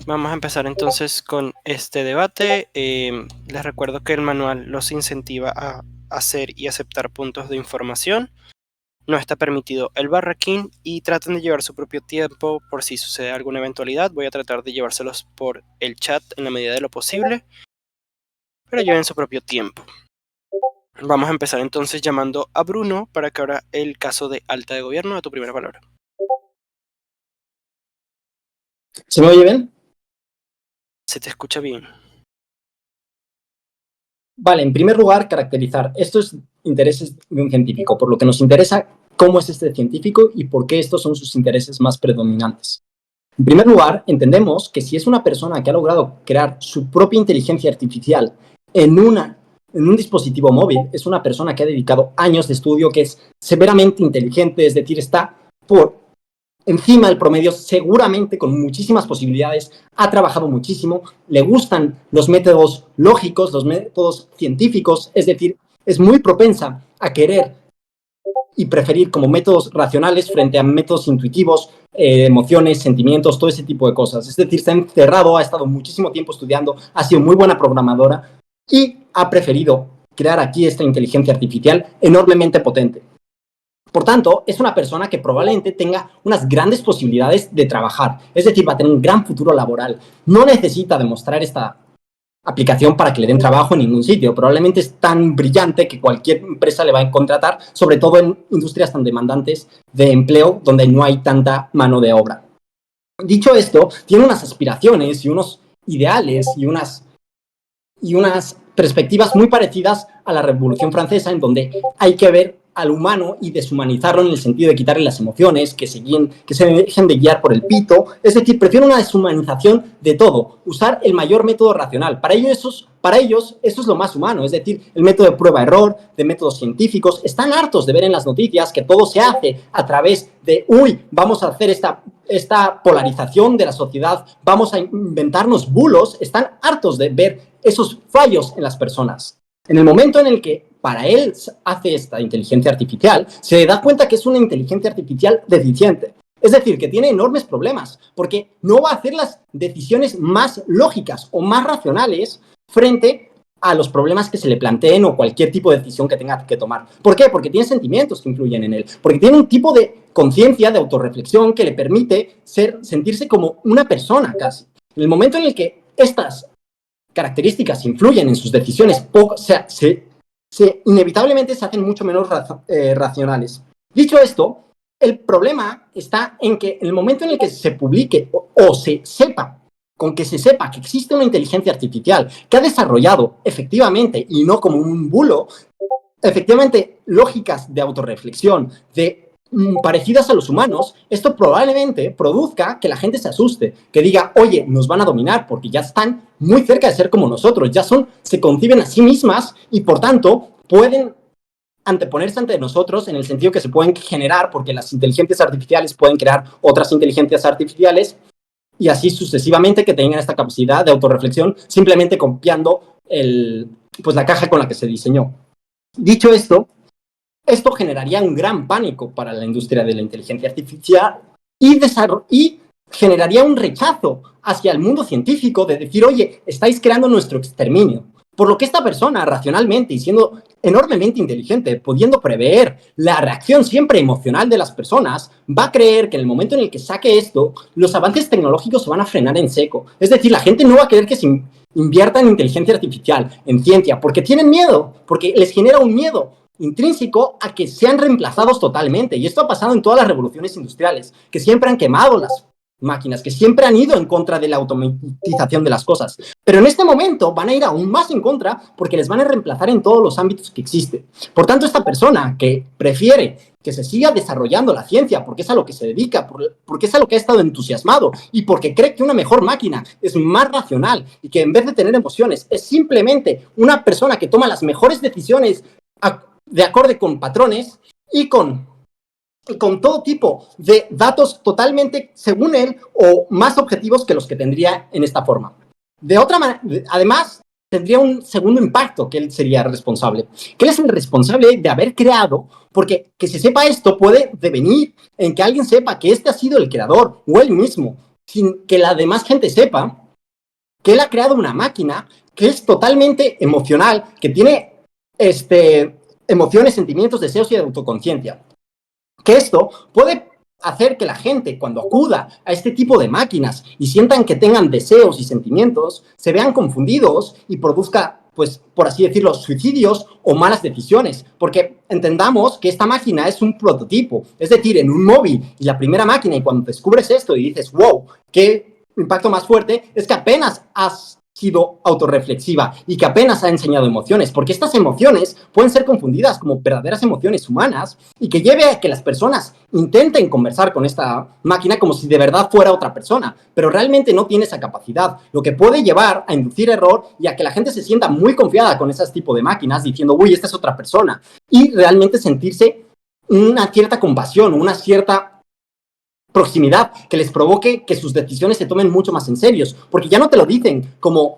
Vamos a empezar entonces con este debate. Les recuerdo que el manual los incentiva a hacer y aceptar puntos de información. No está permitido el barraquín y traten de llevar su propio tiempo por si sucede alguna eventualidad. Voy a tratar de llevárselos por el chat en la medida de lo posible, pero lleven su propio tiempo. Vamos a empezar entonces llamando a Bruno para que abra el caso de alta de gobierno. A tu primera palabra. ¿Se me oye bien? Se te escucha bien. Vale, en primer lugar, caracterizar estos intereses de un científico, por lo que nos interesa cómo es este científico y por qué estos son sus intereses más predominantes. En primer lugar, entendemos que si es una persona que ha logrado crear su propia inteligencia artificial en un dispositivo móvil, es una persona que ha dedicado años de estudio, que es severamente inteligente, es decir, está por encima del promedio, seguramente con muchísimas posibilidades, ha trabajado muchísimo, le gustan los métodos lógicos, los métodos científicos, es decir, es muy propensa a querer y preferir como métodos racionales frente a métodos intuitivos, emociones, sentimientos, todo ese tipo de cosas. Es decir, se ha encerrado, ha estado muchísimo tiempo estudiando, ha sido muy buena programadora y ha preferido crear aquí esta inteligencia artificial enormemente potente. Por tanto, es una persona que probablemente tenga unas grandes posibilidades de trabajar, es decir, va a tener un gran futuro laboral. No necesita demostrar esta aplicación para que le den trabajo en ningún sitio. Probablemente es tan brillante que cualquier empresa le va a contratar, sobre todo en industrias tan demandantes de empleo donde no hay tanta mano de obra. Dicho esto, tiene unas aspiraciones y unos ideales y unas perspectivas muy parecidas a la Revolución Francesa, en donde hay que ver al humano y deshumanizarlo en el sentido de quitarle las emociones, que se dejen de guiar por el pito. Es decir, prefiero una deshumanización de todo, usar el mayor método racional. Para ellos eso es lo más humano, es decir, el método de prueba-error, de métodos científicos. Están hartos de ver en las noticias que todo se hace a través de, vamos a hacer esta polarización de la sociedad, vamos a inventarnos bulos. Están hartos de ver esos fallos en las personas. En el momento en el que para él hace esta inteligencia artificial, se da cuenta que es una inteligencia artificial deficiente. Es decir, que tiene enormes problemas, porque no va a hacer las decisiones más lógicas o más racionales frente a los problemas que se le planteen o cualquier tipo de decisión que tenga que tomar. ¿Por qué? Porque tiene sentimientos que influyen en él, porque tiene un tipo de conciencia, de autorreflexión que le permite sentirse como una persona casi. En el momento en el que estas características influyen en sus decisiones, inevitablemente se hacen mucho menos racionales. Dicho esto, el problema está en que en el momento en el que se publique o se sepa, con que se sepa que existe una inteligencia artificial que ha desarrollado efectivamente, y no como un bulo, efectivamente lógicas de autorreflexión, parecidas a los humanos, esto probablemente produzca que la gente se asuste, que diga, oye, nos van a dominar porque ya están muy cerca de ser como nosotros, se conciben a sí mismas y por tanto pueden anteponerse ante nosotros en el sentido que se pueden generar, porque las inteligencias artificiales pueden crear otras inteligencias artificiales y así sucesivamente, que tengan esta capacidad de autorreflexión simplemente copiando la caja con la que se diseñó. Dicho esto generaría un gran pánico para la industria de la inteligencia artificial y generaría un rechazo hacia el mundo científico de decir, oye, estáis creando nuestro exterminio. Por lo que esta persona, racionalmente y siendo enormemente inteligente, pudiendo prever la reacción siempre emocional de las personas, va a creer que en el momento en el que saque esto, los avances tecnológicos se van a frenar en seco. Es decir, la gente no va a querer que se invierta en inteligencia artificial, en ciencia, porque tienen miedo, porque les genera un miedo intrínseco a que sean reemplazados totalmente. Y esto ha pasado en todas las revoluciones industriales, que siempre han quemado las máquinas, que siempre han ido en contra de la automatización de las cosas. Pero en este momento van a ir aún más en contra porque les van a reemplazar en todos los ámbitos que existen. Por tanto, esta persona que prefiere que se siga desarrollando la ciencia porque es a lo que se dedica, porque es a lo que ha estado entusiasmado y porque cree que una mejor máquina es más racional y que en vez de tener emociones es simplemente una persona que toma las mejores decisiones de acorde con patrones y con todo tipo de datos totalmente, según él, o más objetivos que los que tendría en esta forma. De otra manera, además, tendría un segundo impacto que él sería responsable. Que él es el responsable de haber creado, porque que se sepa esto puede devenir en que alguien sepa que este ha sido el creador o él mismo sin que la demás gente sepa que él ha creado una máquina que es totalmente emocional, que tiene emociones, sentimientos, deseos y autoconciencia. Que esto puede hacer que la gente, cuando acuda a este tipo de máquinas y sientan que tengan deseos y sentimientos, se vean confundidos y produzca, pues, por así decirlo, suicidios o malas decisiones. Porque entendamos que esta máquina es un prototipo, es decir, en un móvil y la primera máquina, y cuando descubres esto y dices, wow, qué impacto más fuerte, es que apenas has sido autorreflexiva y que apenas ha enseñado emociones, porque estas emociones pueden ser confundidas como verdaderas emociones humanas y que lleve a que las personas intenten conversar con esta máquina como si de verdad fuera otra persona, pero realmente no tiene esa capacidad, lo que puede llevar a inducir error y a que la gente se sienta muy confiada con ese tipo de máquinas diciendo, uy, esta es otra persona, y realmente sentirse una cierta compasión, una cierta proximidad que les provoque que sus decisiones se tomen mucho más en serio, porque ya no te lo dicen como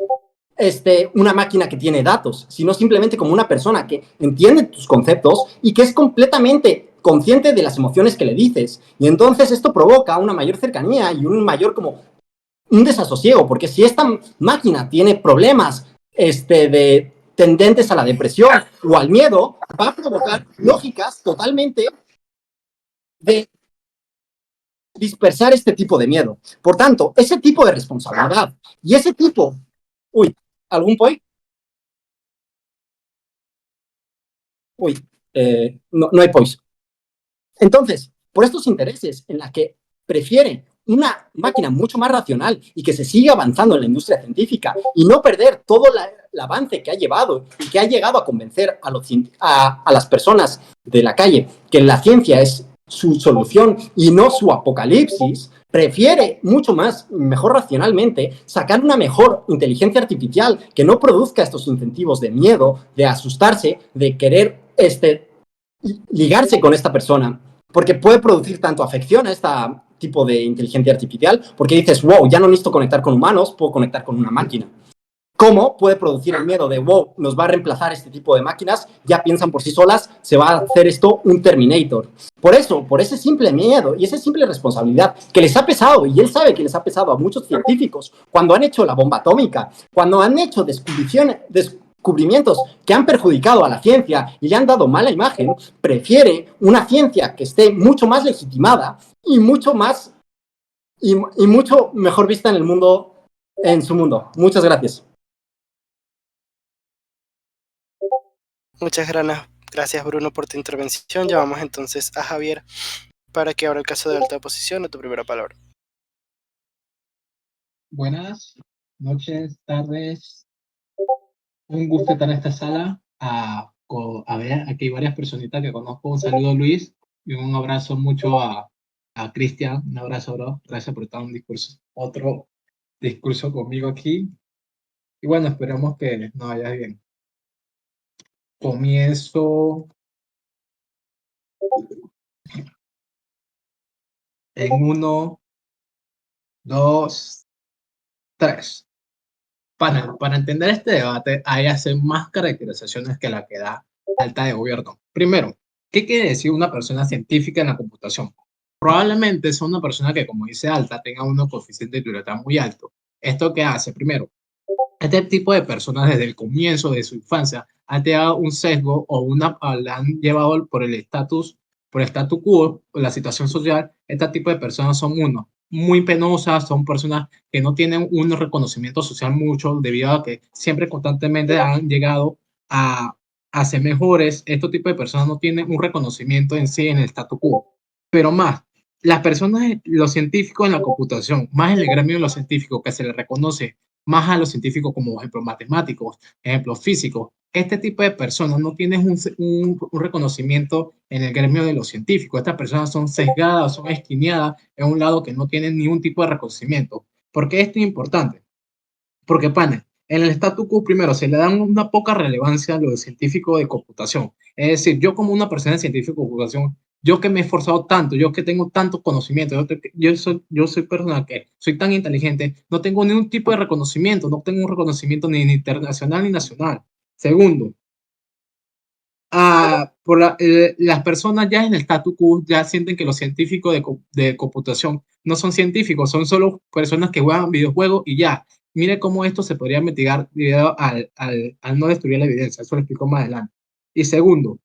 una máquina que tiene datos, sino simplemente como una persona que entiende tus conceptos y que es completamente consciente de las emociones que le dices. Y entonces esto provoca una mayor cercanía y un mayor como un desasosiego, porque si esta máquina tiene problemas de tendentes a la depresión o al miedo, va a provocar lógicas totalmente de dispersar este tipo de miedo. Por tanto, ese tipo de responsabilidad y ese tipo... Uy, ¿algún point? Uy, no hay points. Entonces, por estos intereses en la que prefiere una máquina mucho más racional y que se siga avanzando en la industria científica y no perder todo el avance que ha llevado y que ha llegado a convencer a las personas de la calle que la ciencia es su solución y no su apocalipsis, prefiere mucho más, mejor racionalmente, sacar una mejor inteligencia artificial que no produzca estos incentivos de miedo, de asustarse, de querer ligarse con esta persona, porque puede producir tanto afección a este tipo de inteligencia artificial, porque dices, wow, ya no necesito conectar con humanos, puedo conectar con una máquina. ¿Cómo puede producir el miedo de, wow, nos va a reemplazar este tipo de máquinas? Ya piensan por sí solas, se va a hacer esto un Terminator. Por eso, por ese simple miedo y esa simple responsabilidad que les ha pesado, y él sabe que les ha pesado a muchos científicos cuando han hecho la bomba atómica, cuando han hecho descubrimientos que han perjudicado a la ciencia y le han dado mala imagen, prefiere una ciencia que esté mucho más legitimada y mucho más y mucho mejor vista en el mundo, en su mundo. Muchas gracias. Muchas gracias Bruno por tu intervención. Llamamos entonces a Javier para que abra el caso de alta posición. A tu primera palabra. Buenas noches, tardes. Un gusto estar en esta sala. A ver, aquí hay varias personitas que conozco. Un saludo, Luis, y un abrazo mucho a Cristian. Un abrazo, bro. Gracias por estar otro discurso conmigo aquí. Y bueno, esperamos que nos vaya bien. Comienzo en 1, 2, 3. Para entender este debate hay que hacer más caracterizaciones que la que da alta de gobierno. Primero, ¿qué quiere decir una persona científica en la computación? Probablemente es una persona que, como dice alta, tenga un coeficiente de libertad muy alto. ¿Esto qué hace? Primero, este tipo de personas desde el comienzo de su infancia han tenido un sesgo la han llevado por el statu quo, por la situación social. Este tipo de personas son muy penosas, son personas que no tienen un reconocimiento social mucho debido a que siempre constantemente han llegado a ser mejores. Este tipo de personas no tienen un reconocimiento en sí en el statu quo. Pero más, las personas, los científicos en la computación, más en el gremio de los científicos que se les reconoce más a los científicos como ejemplos matemáticos, ejemplos físicos. Este tipo de personas no tienen un reconocimiento en el gremio de los científicos. Estas personas son sesgadas, son esquineadas en un lado que no tienen ningún tipo de reconocimiento. ¿Por qué esto es importante? Porque, pane, en el statu quo primero se le da una poca relevancia a lo científico de computación. Es decir, yo como una persona de científico de computación, yo que me he esforzado tanto, yo que tengo tanto conocimiento, yo soy persona que soy tan inteligente, no tengo ningún tipo de reconocimiento, no tengo un reconocimiento ni internacional ni nacional. Segundo, las personas ya en el statu quo ya sienten que los científicos de computación no son científicos, son solo personas que juegan videojuegos y ya. Mire cómo esto se podría mitigar debido al no destruir la evidencia. Eso lo explico más adelante. Y segundo,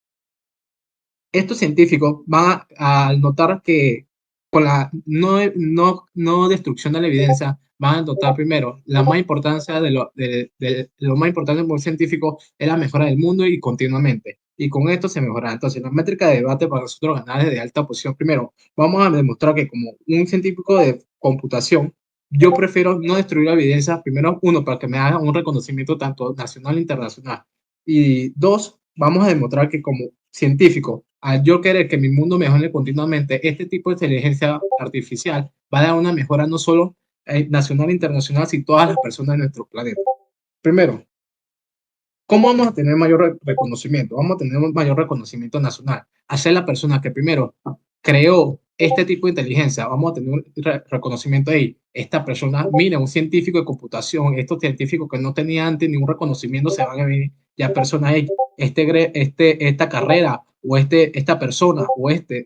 estos científicos van a notar que con la no destrucción de la evidencia, van a notar primero la más importancia de lo más importante de un científico es la mejora del mundo y continuamente. Y con esto se mejora. Entonces, la métrica de debate para nosotros ganar es de alta posición. Primero, vamos a demostrar que como un científico de computación, yo prefiero no destruir la evidencia. Primero, uno, para que me haga un reconocimiento tanto nacional e internacional. Y dos, vamos a demostrar que como científico, al yo querer que mi mundo mejore continuamente, este tipo de inteligencia artificial va a dar una mejora no solo nacional e internacional, sino todas las personas de nuestro planeta. Primero, ¿cómo vamos a tener mayor reconocimiento? Vamos a tener un mayor reconocimiento nacional. Hacer la persona que primero creó este tipo de inteligencia, vamos a tener un reconocimiento ahí. Esta persona, mira, un científico de computación, estos científicos que no tenían antes ningún reconocimiento se van a ver ya personas, esta carrera o esta persona o este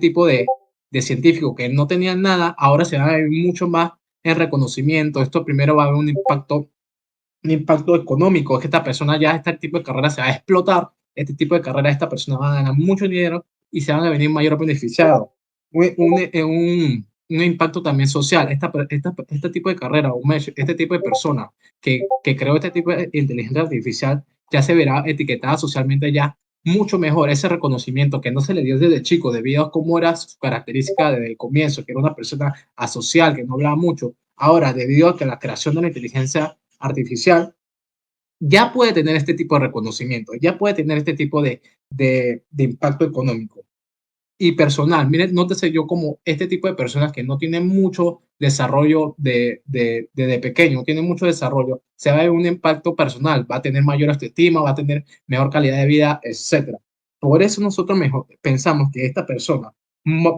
tipo de científicos que no tenían nada, ahora se van a ver mucho más en reconocimiento. Esto primero va a haber un impacto económico, es que esta persona ya, este tipo de carrera se va a explotar, este tipo de carrera, esta persona va a ganar mucho dinero y se van a venir mayor beneficiados. Un impacto también social, este tipo de carrera, este tipo de persona que creó este tipo de inteligencia artificial ya se verá etiquetada socialmente ya mucho mejor ese reconocimiento que no se le dio desde chico debido a cómo era su característica desde el comienzo, que era una persona asocial, que no hablaba mucho. Ahora, debido a que la creación de la inteligencia artificial ya puede tener este tipo de reconocimiento, ya puede tener este tipo de impacto económico y personal. Miren, nótese yo como este tipo de personas que no tienen mucho desarrollo de pequeño, no tienen mucho desarrollo, se va a ver un impacto personal, va a tener mayor autoestima, va a tener mejor calidad de vida, etcétera. Por eso nosotros mejor pensamos que esta persona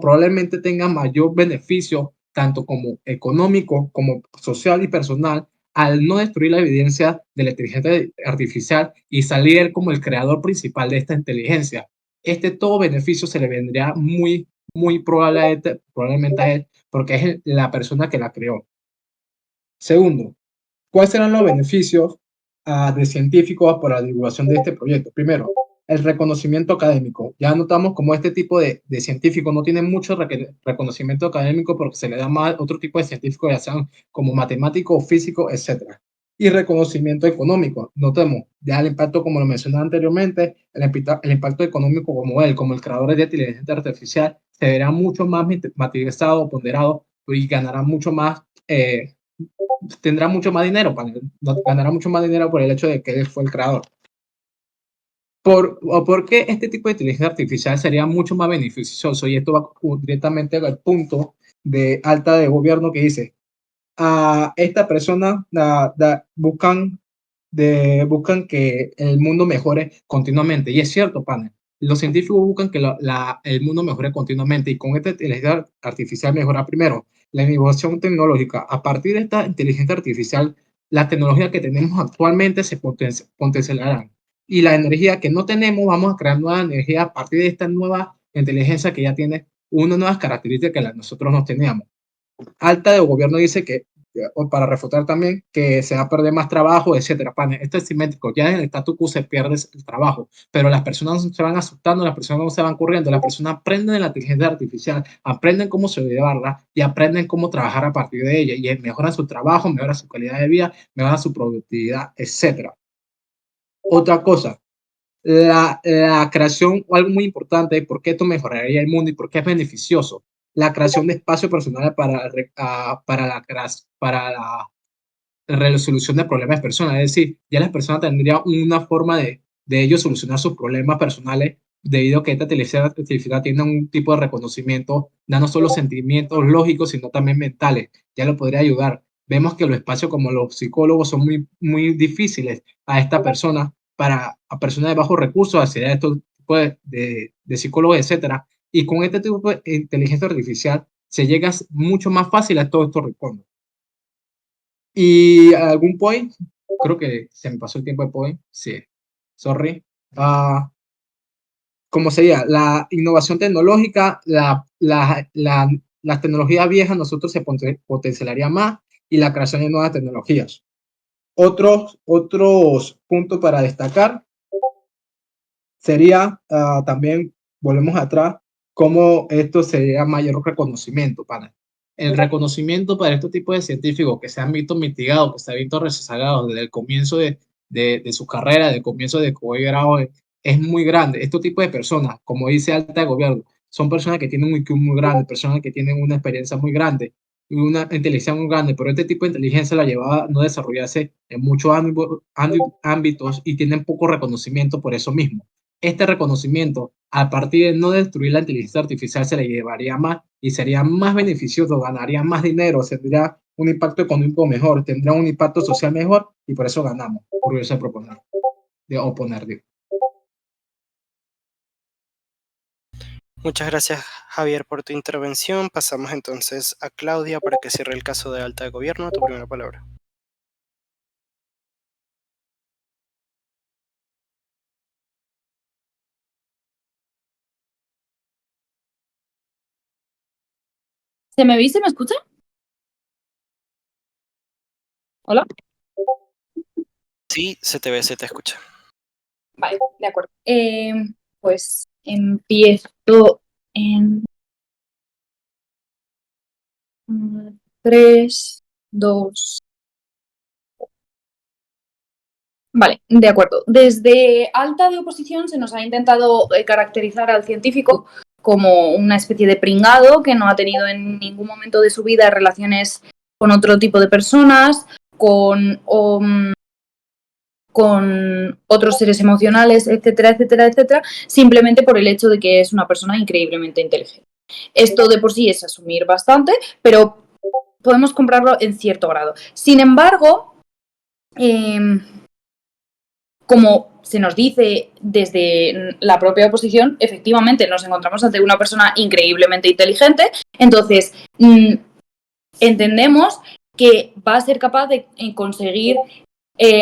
probablemente tenga mayor beneficio, tanto como económico, como social y personal, al no destruir la evidencia de la inteligencia artificial y salir como el creador principal de esta inteligencia. Todo beneficio se le vendría muy probablemente a él, porque es la persona que la creó. Segundo, ¿cuáles serán los beneficios de científicos por la divulgación de este proyecto? Primero, el reconocimiento académico. Ya notamos como este tipo de científicos no tienen mucho reconocimiento académico porque se le da más otro tipo de científicos, ya sean como matemáticos, físicos, etc. Y reconocimiento económico. Notemos ya el impacto, como lo mencioné anteriormente, el impacto económico como él, como el creador de inteligencia artificial, se verá mucho más materializado, ponderado y ganará mucho más tendrá mucho más dinero, ganará mucho más dinero por el hecho de que él fue el creador. ¿Por qué este tipo de inteligencia artificial sería mucho más beneficioso? Y esto va directamente al punto de alta de gobierno que dice, a esta persona buscan que el mundo mejore continuamente. Y es cierto, panel. Los científicos buscan que el mundo mejore continuamente y con esta inteligencia artificial mejora primero la innovación tecnológica. A partir de esta inteligencia artificial, las tecnologías que tenemos actualmente se potenciarán. Y la energía que no tenemos, vamos a crear nueva energía a partir de esta nueva inteligencia que ya tiene unas nuevas características que nosotros no teníamos. Alta de gobierno dice que, o para refutar también, que se va a perder más trabajo, etcétera. Esto es simétrico. Ya en el statu quo se pierde el trabajo, pero las personas no se van asustando, las personas no se van corriendo, las personas aprenden de la inteligencia artificial, aprenden cómo sobrellevarla y aprenden cómo trabajar a partir de ella y mejoran su trabajo, mejoran su calidad de vida, mejoran su productividad, etcétera. Otra cosa, la creación, o algo muy importante, por qué esto mejoraría el mundo y por qué es beneficioso, la creación de espacios personales para la resolución de problemas personales. Es decir, ya las personas tendrían una forma de ellos solucionar sus problemas personales debido a que esta inteligencia artificial tiene un tipo de reconocimiento, no solo sentimientos lógicos, sino también mentales. Ya lo podría ayudar. Vemos que los espacios como los psicólogos son muy difíciles a esta persona, a personas de bajos recursos, acceder a estos tipos de psicólogos, etcétera. Y con este tipo de inteligencia artificial se llega mucho más fácil a todos estos recursos. Y algún point, creo que se me pasó el tiempo de point, sí, sorry. como sería la innovación tecnológica, las tecnologías viejas nosotros se potenciaría más y la creación de nuevas tecnologías. Otros puntos para destacar sería también, volvemos atrás, cómo esto sería mayor reconocimiento para el reconocimiento para estos tipos de científicos que se han visto mitigados, que se han visto rezagados desde el comienzo de su carrera, desde el comienzo de grado, es muy grande. Estos tipos de personas, como dice alta de gobierno, son personas que tienen un IQ muy grande, personas que tienen una experiencia muy grande y una inteligencia muy grande, pero este tipo de inteligencia la llevaba a no desarrollarse en muchos ámbitos y tienen poco reconocimiento por eso mismo. Este reconocimiento, a partir de no destruir la inteligencia artificial, se le llevaría más y sería más beneficioso, ganaría más dinero, tendría un impacto económico mejor, tendría un impacto social mejor y por eso ganamos, por eso proponer, de oponer. Digo. Muchas gracias, Javier, por tu intervención. Pasamos entonces a Claudia para que cierre el caso de alta de gobierno. Tu primera palabra. ¿Se me ve y se me escucha? ¿Hola? Sí, se te ve, se te escucha. Vale, de acuerdo. Pues empiezo en 3, 2. Vale, de acuerdo. Desde alta de oposición se nos ha intentado caracterizar al científico como una especie de pringado que no ha tenido en ningún momento de su vida relaciones con otro tipo de personas, con otros seres emocionales, etcétera, etcétera, etcétera, simplemente por el hecho de que es una persona increíblemente inteligente. Esto de por sí es asumir bastante, pero podemos comprarlo en cierto grado. Sin embargo, como se nos dice desde la propia oposición, efectivamente nos encontramos ante una persona increíblemente inteligente, entonces entendemos que va a ser capaz de conseguir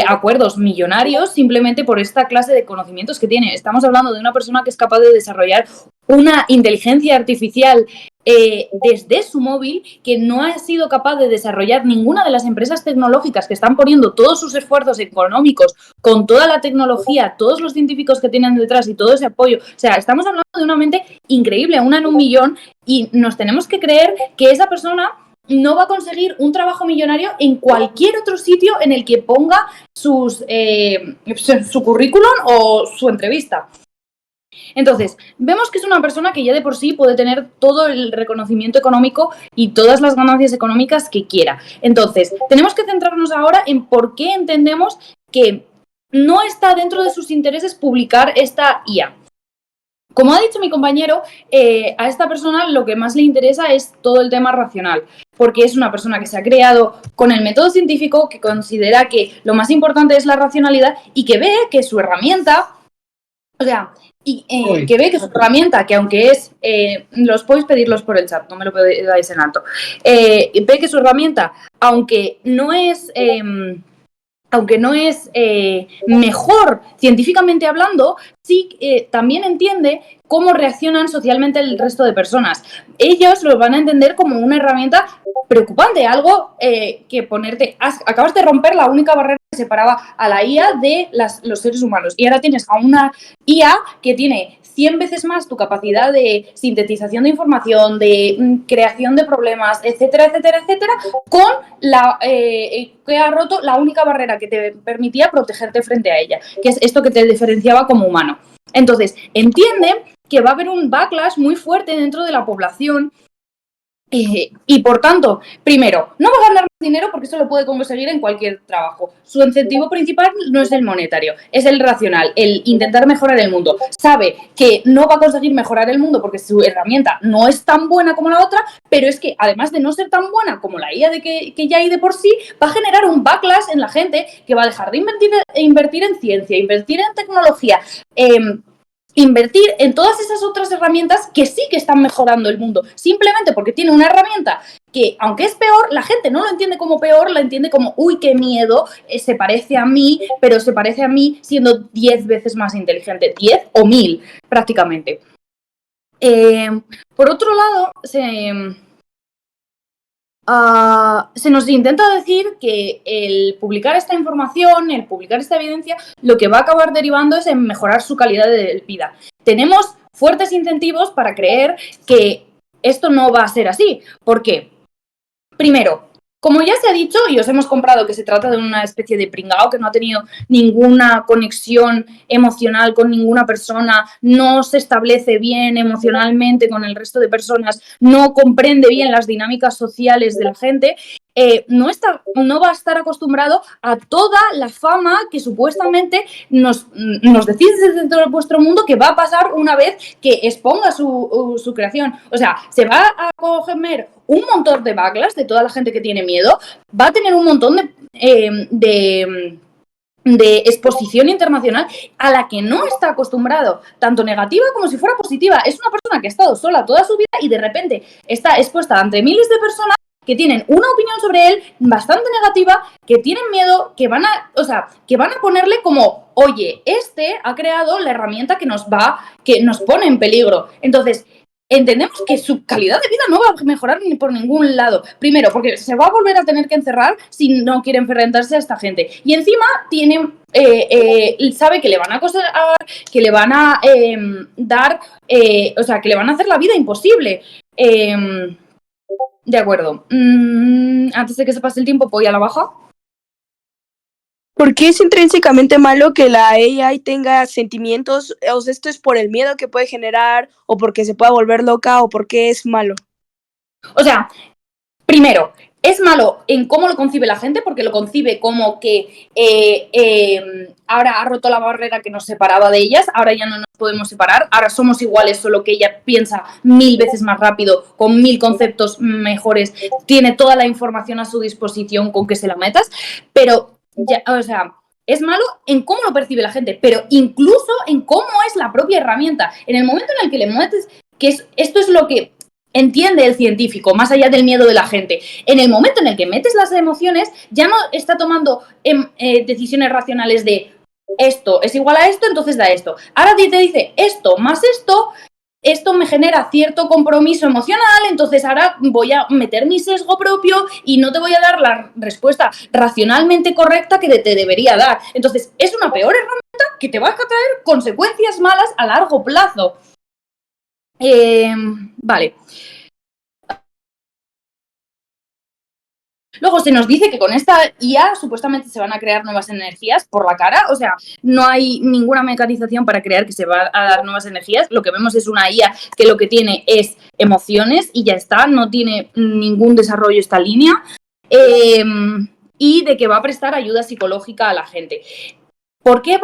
acuerdos millonarios simplemente por esta clase de conocimientos que tiene. Estamos hablando de una persona que es capaz de desarrollar una inteligencia artificial desde su móvil que no ha sido capaz de desarrollar ninguna de las empresas tecnológicas que están poniendo todos sus esfuerzos económicos con toda la tecnología, todos los científicos que tienen detrás y todo ese apoyo. O sea, estamos hablando de una mente increíble, una en un millón, y nos tenemos que creer que esa persona no va a conseguir un trabajo millonario en cualquier otro sitio en el que ponga su currículum o su entrevista. Entonces, vemos que es una persona que ya de por sí puede tener todo el reconocimiento económico y todas las ganancias económicas que quiera. Entonces, tenemos que centrarnos ahora en por qué entendemos que no está dentro de sus intereses publicar esta IA. Como ha dicho mi compañero, a esta persona lo que más le interesa es todo el tema racional, porque es una persona que se ha creado con el método científico, que considera que lo más importante es la racionalidad y que ve que su herramienta, o sea, que ve que su herramienta, que aunque es, los podéis pedirlos por el chat, no me lo pedáis en alto, ve que su herramienta, aunque no es mejor científicamente hablando, sí también entiende cómo reaccionan socialmente el resto de personas. Ellos lo van a entender como una herramienta preocupante, algo que ponerte... Acabas de romper la única barrera que separaba a la IA de los seres humanos y ahora tienes a una IA que tiene 100 veces más tu capacidad de sintetización de información, de creación de problemas, etcétera, etcétera, etcétera, con la que ha roto la única barrera que te permitía protegerte frente a ella, que es esto que te diferenciaba como humano. Entonces, entiende que va a haber un backlash muy fuerte dentro de la población y por tanto, primero, no va a ganar más dinero porque eso lo puede conseguir en cualquier trabajo. Su incentivo principal no es el monetario, es el racional, el intentar mejorar el mundo. Sabe que no va a conseguir mejorar el mundo porque su herramienta no es tan buena como la otra, pero es que además de no ser tan buena como la IA que ya hay de por sí, va a generar un backlash en la gente que va a dejar de invertir en ciencia, invertir en tecnología, invertir en todas esas otras herramientas que sí que están mejorando el mundo, simplemente porque tiene una herramienta que, aunque es peor, la gente no lo entiende como peor, la entiende como, uy, qué miedo, se parece a mí, pero se parece a mí siendo 10 veces más inteligente, 10 o 1000 prácticamente. Por otro lado, se nos intenta decir que el publicar esta información, el publicar esta evidencia, lo que va a acabar derivando es en mejorar su calidad de vida. Tenemos fuertes incentivos para creer que esto no va a ser así. ¿Por qué? Primero, como ya se ha dicho y os hemos comprado que se trata de una especie de pringao que no ha tenido ninguna conexión emocional con ninguna persona, no se establece bien emocionalmente con el resto de personas, no comprende bien las dinámicas sociales de la gente, no va a estar acostumbrado a toda la fama que supuestamente nos decís desde todo vuestro mundo que va a pasar una vez que exponga su creación. O sea, se va a coger un montón de backlash de toda la gente que tiene miedo, va a tener un montón de exposición internacional a la que no está acostumbrado, tanto negativa como si fuera positiva. Es una persona que ha estado sola toda su vida y de repente está expuesta ante miles de personas que tienen una opinión sobre él bastante negativa, que tienen miedo, que van a ponerle como, oye, este ha creado la herramienta que nos pone en peligro. Entonces, entendemos que su calidad de vida no va a mejorar ni por ningún lado. Primero, porque se va a volver a tener que encerrar si no quiere enfrentarse a esta gente. Y encima sabe que le van a acosar, que le van a dar, que le van a hacer la vida imposible. De acuerdo. Antes de que se pase el tiempo, voy a la baja. ¿Por qué es intrínsecamente malo que la AI tenga sentimientos? O sea, ¿esto es por el miedo que puede generar o porque se pueda volver loca o por qué es malo? O sea, primero, es malo en cómo lo concibe la gente, porque lo concibe como que ahora ha roto la barrera que nos separaba de ellas, ahora ya no nos podemos separar, ahora somos iguales, solo que ella piensa 1000 veces más rápido, con 1000 conceptos mejores, tiene toda la información a su disposición con que se la metas, pero ya, o sea, es malo en cómo lo percibe la gente, pero incluso en cómo es la propia herramienta. En el momento en el que le metes, esto es lo que entiende el científico, más allá del miedo de la gente. En el momento en el que metes las emociones, ya no está tomando decisiones racionales de esto es igual a esto, entonces da esto. Ahora te dice esto más esto me genera cierto compromiso emocional, entonces ahora voy a meter mi sesgo propio y no te voy a dar la respuesta racionalmente correcta que te debería dar. Entonces, es una peor herramienta que te va a traer consecuencias malas a largo plazo. Vale. Luego se nos dice que con esta IA supuestamente se van a crear nuevas energías por la cara, o sea, no hay ninguna mecanización para crear que se va a dar nuevas energías, lo que vemos es una IA que lo que tiene es emociones y ya está, no tiene ningún desarrollo esta línea, y de que va a prestar ayuda psicológica a la gente. ¿Por qué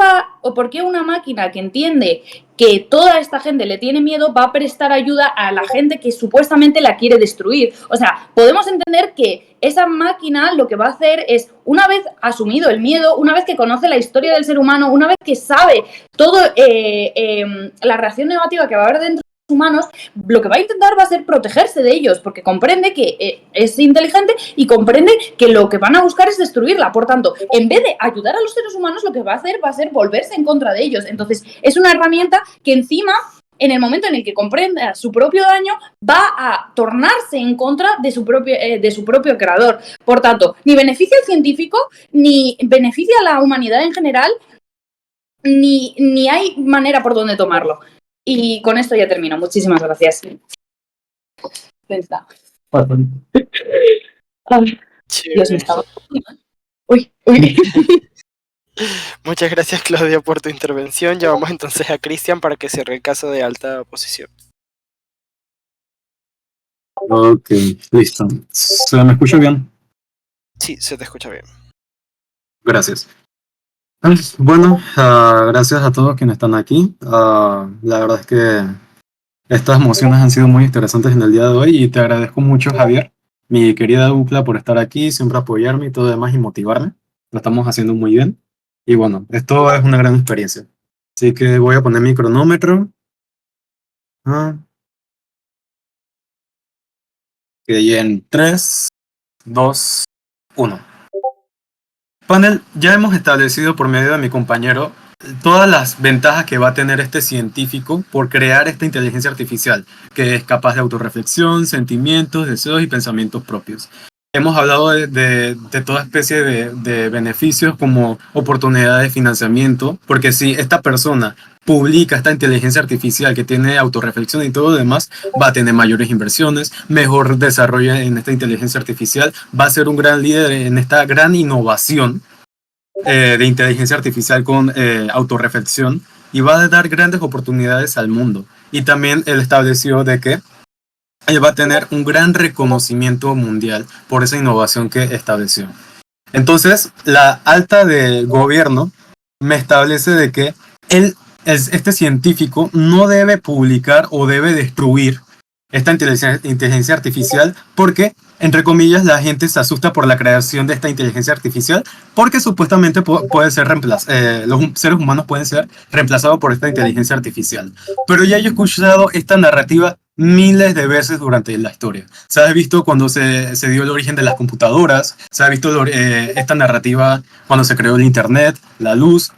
una máquina que entiende que toda esta gente le tiene miedo va a prestar ayuda a la gente que supuestamente la quiere destruir? O sea, podemos entender que esa máquina lo que va a hacer es, una vez asumido el miedo, una vez que conoce la historia del ser humano, una vez que sabe todo la reacción negativa que va a haber dentro de los humanos, lo que va a intentar va a ser protegerse de ellos, porque comprende que es inteligente y comprende que lo que van a buscar es destruirla. Por tanto, en vez de ayudar a los seres humanos, lo que va a hacer va a ser volverse en contra de ellos. Entonces, es una herramienta que encima, en el momento en el que comprenda su propio daño, va a tornarse en contra de su propio creador. Por tanto, ni beneficia al científico, ni beneficia a la humanidad en general, ni hay manera por donde tomarlo. Y con esto ya termino. Muchísimas gracias. Dios, me estaba... Uy. Muchas gracias, Claudia, por tu intervención. Llamamos entonces a Cristian para que cierre el caso de alta posición. Ok, listo. ¿Se me escucha bien? Sí, se te escucha bien. Gracias. Bueno, gracias a todos quienes están aquí. La verdad es que estas mociones han sido muy interesantes en el día de hoy y te agradezco mucho, Javier, mi querida dupla, por estar aquí, siempre apoyarme y todo demás y motivarme. Lo estamos haciendo muy bien. Y bueno, esto es una gran experiencia. Así que voy a poner mi cronómetro. Y en 3, 2, 1. Panel, ya hemos establecido por medio de mi compañero todas las ventajas que va a tener este científico por crear esta inteligencia artificial, que es capaz de autorreflexión, sentimientos, deseos y pensamientos propios. Hemos hablado de toda especie de beneficios como oportunidades de financiamiento, porque si esta persona publica esta inteligencia artificial que tiene autorreflexión y todo lo demás, va a tener mayores inversiones, mejor desarrollo en esta inteligencia artificial, va a ser un gran líder en esta gran innovación de inteligencia artificial con autorreflexión y va a dar grandes oportunidades al mundo. Y también él estableció de que él va a tener un gran reconocimiento mundial por esa innovación que estableció. Entonces, la alta del gobierno me establece de que este científico no debe publicar o debe destruir esta inteligencia artificial porque, entre comillas, la gente se asusta por la creación de esta inteligencia artificial porque supuestamente puede ser los seres humanos pueden ser reemplazados por esta inteligencia artificial. Pero ya yo he escuchado esta narrativa miles de veces durante la historia. Se ha visto cuando se dio el origen de las computadoras, se ha visto esta narrativa cuando se creó el internet, la luz,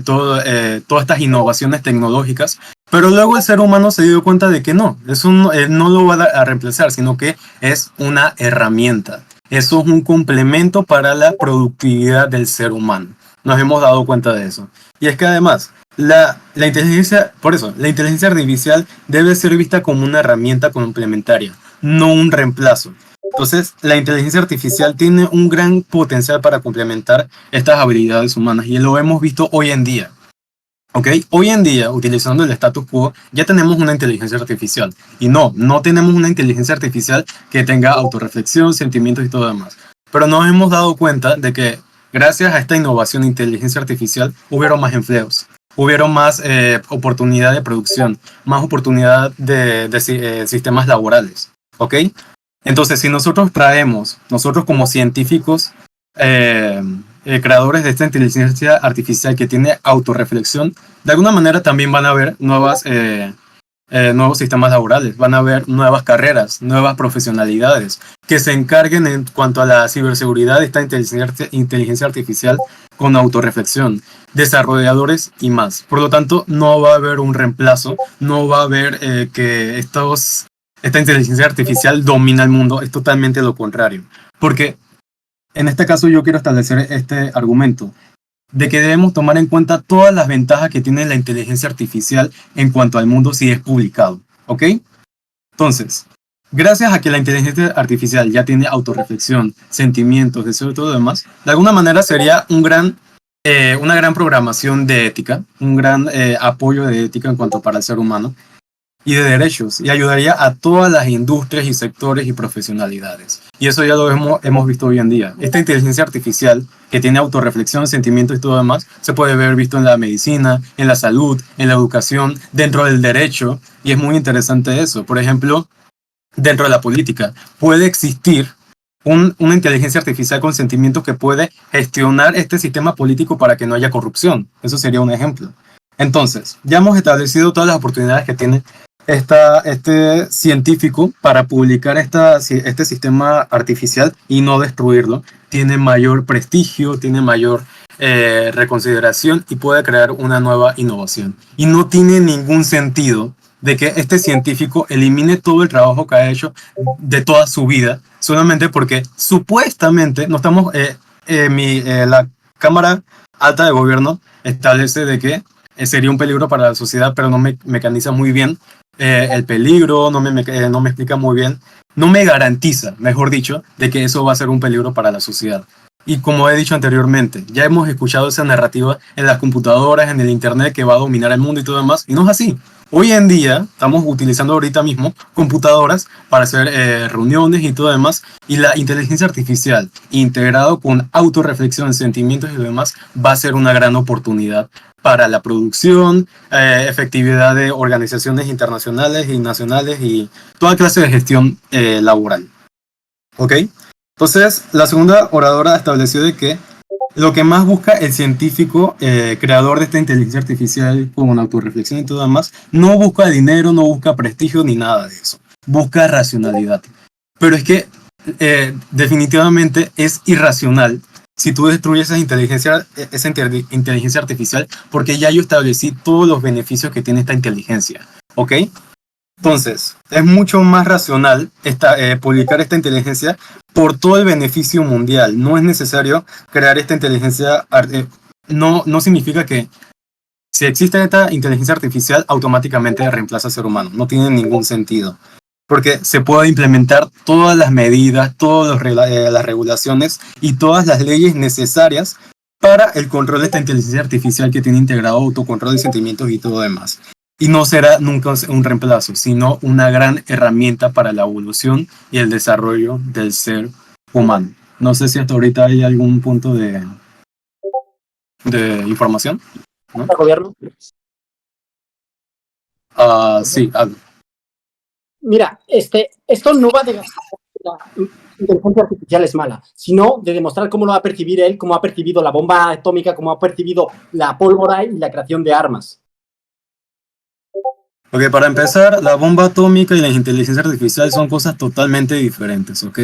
todas estas innovaciones tecnológicas. Pero luego el ser humano se dio cuenta de que no, eso no lo va a reemplazar, sino que es una herramienta. Eso es un complemento para la productividad del ser humano. Nos hemos dado cuenta de eso. Y es que además, la inteligencia artificial debe ser vista como una herramienta complementaria, no un reemplazo. Entonces, la inteligencia artificial tiene un gran potencial para complementar estas habilidades humanas y lo hemos visto hoy en día. ¿Okay? Hoy en día, utilizando el status quo, ya tenemos una inteligencia artificial. Y no tenemos una inteligencia artificial que tenga autorreflexión, sentimientos y todo lo demás. Pero nos hemos dado cuenta de que gracias a esta innovación de inteligencia artificial, hubieron más empleos. Hubieron más oportunidad de producción, más oportunidad de sistemas laborales. ¿Ok? Entonces, si nosotros como científicos, creadores de esta inteligencia artificial que tiene autorreflexión, de alguna manera también van a haber nuevos sistemas laborales, van a haber nuevas carreras, nuevas profesionalidades que se encarguen en cuanto a la ciberseguridad de esta inteligencia artificial con autorreflexión, desarrolladores y más. Por lo tanto, no va a haber un reemplazo, no va a haber que esta inteligencia artificial domina el mundo, es totalmente lo contrario. Porque en este caso yo quiero establecer este argumento de que debemos tomar en cuenta todas las ventajas que tiene la inteligencia artificial en cuanto al mundo si es publicado, ¿ok? Entonces, gracias a que la inteligencia artificial ya tiene autorreflexión, sentimientos, deseos y todo lo demás, de alguna manera sería una gran programación de ética, un gran apoyo de ética en cuanto para el ser humano y de derechos, y ayudaría a todas las industrias y sectores y profesionalidades. Y eso ya lo hemos visto hoy en día. Esta inteligencia artificial que tiene autorreflexión, sentimientos y todo lo demás, se puede ver visto en la medicina, en la salud, en la educación, dentro del derecho, y es muy interesante eso. Por ejemplo, dentro de la política, puede existir una inteligencia artificial con sentimientos que puede gestionar este sistema político para que no haya corrupción. Eso sería un ejemplo. Entonces, ya hemos establecido todas las oportunidades que tiene este científico para publicar este sistema artificial y no destruirlo. Tiene mayor prestigio, tiene mayor reconsideración y puede crear una nueva innovación. Y no tiene ningún sentido de que este científico elimine todo el trabajo que ha hecho de toda su vida solamente porque supuestamente no estamos la Cámara Alta de Gobierno establece de que sería un peligro para la sociedad, pero no me mecaniza muy bien el peligro, no me explica muy bien, no me garantiza, mejor dicho, de que eso va a ser un peligro para la sociedad. Y como he dicho anteriormente, ya hemos escuchado esa narrativa en las computadoras, en el internet, que va a dominar el mundo y todo demás, y no es así. Hoy en día estamos utilizando ahorita mismo computadoras para hacer reuniones y todo demás, y la inteligencia artificial integrado con autorreflexión, sentimientos y demás va a ser una gran oportunidad para la producción, efectividad de organizaciones internacionales y nacionales y toda clase de gestión laboral. ¿Ok? Entonces, la segunda oradora estableció de que lo que más busca el científico, creador de esta inteligencia artificial con autorreflexión y todo demás, no busca dinero, no busca prestigio ni nada de eso. Busca racionalidad. Pero es que definitivamente es irracional si tú destruyes esa inteligencia artificial, porque ya yo establecí todos los beneficios que tiene esta inteligencia. ¿Ok? Entonces, es mucho más racional publicar esta inteligencia por todo el beneficio mundial. No es necesario crear esta inteligencia. No significa que si existe esta inteligencia artificial, automáticamente reemplaza al ser humano. No tiene ningún sentido. Porque se puede implementar todas las medidas, todas las regulaciones y todas las leyes necesarias para el control de esta inteligencia artificial que tiene integrado autocontrol de sentimientos y todo demás. Y no será nunca un reemplazo, sino una gran herramienta para la evolución y el desarrollo del ser humano. No sé si hasta ahorita hay algún punto de información, ¿no? ¿El gobierno? Sí, algo. Mira, esto no va de la inteligencia artificial es mala, sino de demostrar cómo lo va a percibir él, cómo ha percibido la bomba atómica, cómo ha percibido la pólvora y la creación de armas. Ok, para empezar, la bomba atómica y la inteligencia artificial son cosas totalmente diferentes, ¿ok?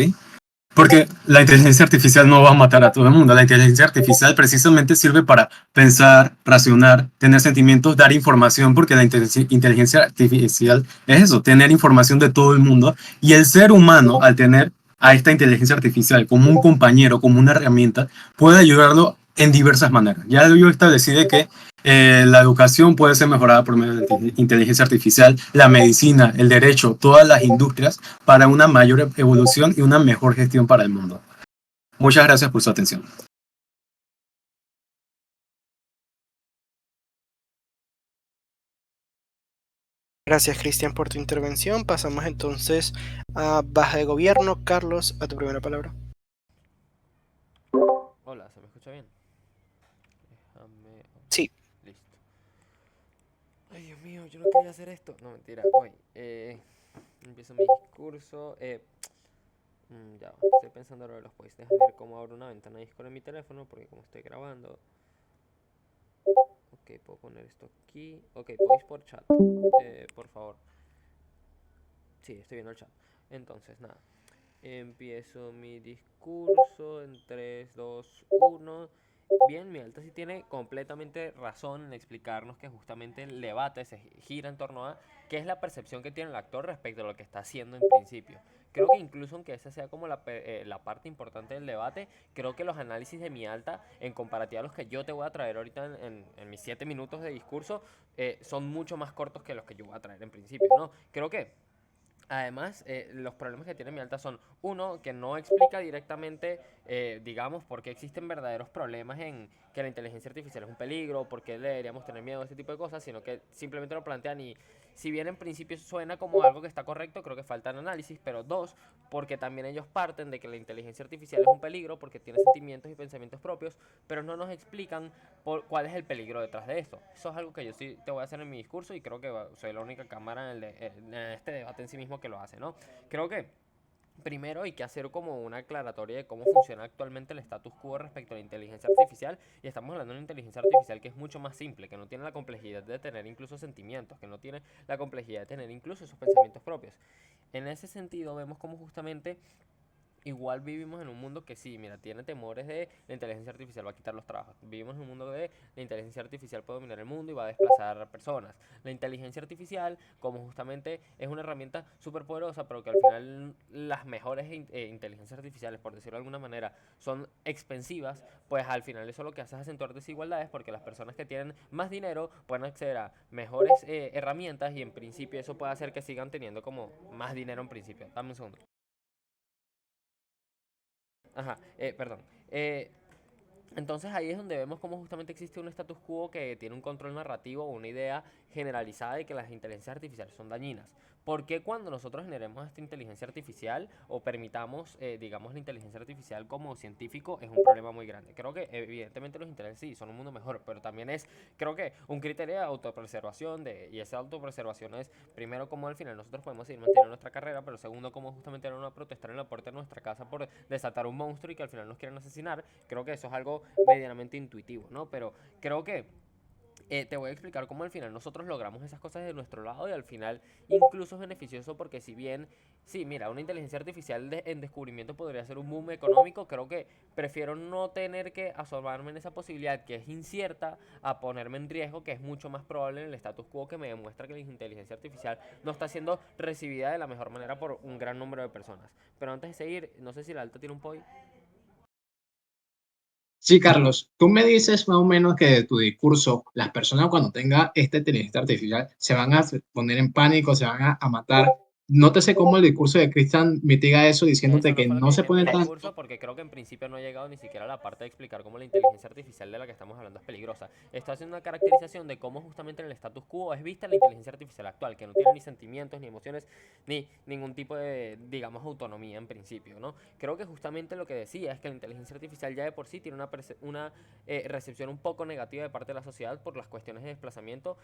Porque la inteligencia artificial no va a matar a todo el mundo. La inteligencia artificial precisamente sirve para pensar, racionar, tener sentimientos, dar información, porque la inteligencia artificial es eso, tener información de todo el mundo. Y el ser humano, al tener a esta inteligencia artificial como un compañero, como una herramienta, puede ayudarlo en diversas maneras. Ya yo establecí de que la educación puede ser mejorada por medio de inteligencia artificial, la medicina, el derecho, todas las industrias para una mayor evolución y una mejor gestión para el mundo. Muchas gracias por su atención. Gracias, Cristian, por tu intervención. Pasamos entonces a Baja de Gobierno. Carlos, a tu primera palabra. Hola, ¿se me escucha bien? Déjame... Sí. Listo. Ay, Dios mío, yo no quería hacer esto. No, mentira, voy. Empiezo mi discurso. Ya va, estoy pensando ahora de los points. Déjame ver cómo abro una ventana de Discord en mi teléfono, porque como estoy grabando... Ok, puedo poner esto aquí. Ok, points por chat. Por favor. Sí, estoy viendo el chat. Entonces, nada. Empiezo mi discurso en 3, 2, 1. Bien, mi alta sí tiene completamente razón en explicarnos que justamente el debate se gira en torno a qué es la percepción que tiene el actor respecto a lo que está haciendo en principio. Creo que incluso aunque esa sea como la parte importante del debate, creo que los análisis de mi alta, en comparativa a los que yo te voy a traer ahorita en mis 7 minutos de discurso, son mucho más cortos que los que yo voy a traer en principio, ¿no? Creo que además, los problemas que tiene mi alta son, uno, que no explica directamente, digamos, por qué existen verdaderos problemas en que la inteligencia artificial es un peligro, por qué deberíamos tener miedo a este tipo de cosas, sino que simplemente lo plantean y si bien en principio suena como algo que está correcto, creo que falta análisis, pero dos, porque también ellos parten de que la inteligencia artificial es un peligro porque tiene sentimientos y pensamientos propios, pero no nos explican cuál es el peligro detrás de esto. Eso es algo que yo sí te voy a hacer en mi discurso y creo que soy la única cámara en este debate en sí mismo que lo hace, ¿no? Creo que primero hay que hacer como una aclaratoria de cómo funciona actualmente el status quo respecto a la inteligencia artificial, y estamos hablando de una inteligencia artificial que es mucho más simple, que no tiene la complejidad de tener incluso sentimientos, que no tiene la complejidad de tener incluso esos pensamientos propios. En ese sentido vemos cómo justamente igual vivimos en un mundo que sí, mira, tiene temores de la inteligencia artificial va a quitar los trabajos. Vivimos en un mundo de la inteligencia artificial puede dominar el mundo y va a desplazar personas. La inteligencia artificial, como justamente es una herramienta súper poderosa, pero que al final las mejores inteligencias artificiales, por decirlo de alguna manera, son expensivas, pues al final eso lo que hace es acentuar desigualdades porque las personas que tienen más dinero pueden acceder a mejores herramientas y en principio eso puede hacer que sigan teniendo como más dinero en principio. Dame un segundo. Ajá, perdón. Entonces ahí es donde vemos cómo justamente existe un status quo que tiene un control narrativo o una idea generalizada de que las inteligencias artificiales son dañinas. ¿Por qué cuando nosotros generemos esta inteligencia artificial o permitamos, digamos, la inteligencia artificial como científico es un problema muy grande? Creo que evidentemente los intereses sí son un mundo mejor, pero también es, creo que un criterio de autopreservación y esa autopreservación es, primero, como al final nosotros podemos seguir manteniendo nuestra carrera, pero segundo, como justamente no protestar en la puerta de nuestra casa por desatar un monstruo y que al final nos quieran asesinar. Creo que eso es algo algo medianamente intuitivo, ¿no? Pero creo que te voy a explicar cómo al final nosotros logramos esas cosas de nuestro lado y al final incluso es beneficioso porque si bien, sí, mira, una inteligencia artificial en descubrimiento podría ser un boom económico, creo que prefiero no tener que asomarme en esa posibilidad que es incierta a ponerme en riesgo, que es mucho más probable en el status quo que me demuestra que la inteligencia artificial no está siendo recibida de la mejor manera por un gran número de personas. Pero antes de seguir, no sé si la alta tiene un point. Sí, Carlos, tú me dices más o menos que de tu discurso, las personas cuando tengan esta inteligencia artificial se van a poner en pánico, se van a matar. Nótese cómo el discurso de Christian mitiga eso Eso diciéndote no que fue lo que no se dije en mi pone discurso tanto. porque creo que en principio no he llegado ni siquiera a la parte de explicar cómo la inteligencia artificial de la que estamos hablando es peligrosa. Estoy haciendo una caracterización de cómo justamente en el status quo es vista la inteligencia artificial actual, que no tiene ni sentimientos, ni emociones, ni ningún tipo de, digamos, autonomía en principio, ¿no? Creo que justamente lo que decía es que la inteligencia artificial ya de por sí tiene una recepción un poco negativa de parte de la sociedad por las cuestiones de desplazamiento,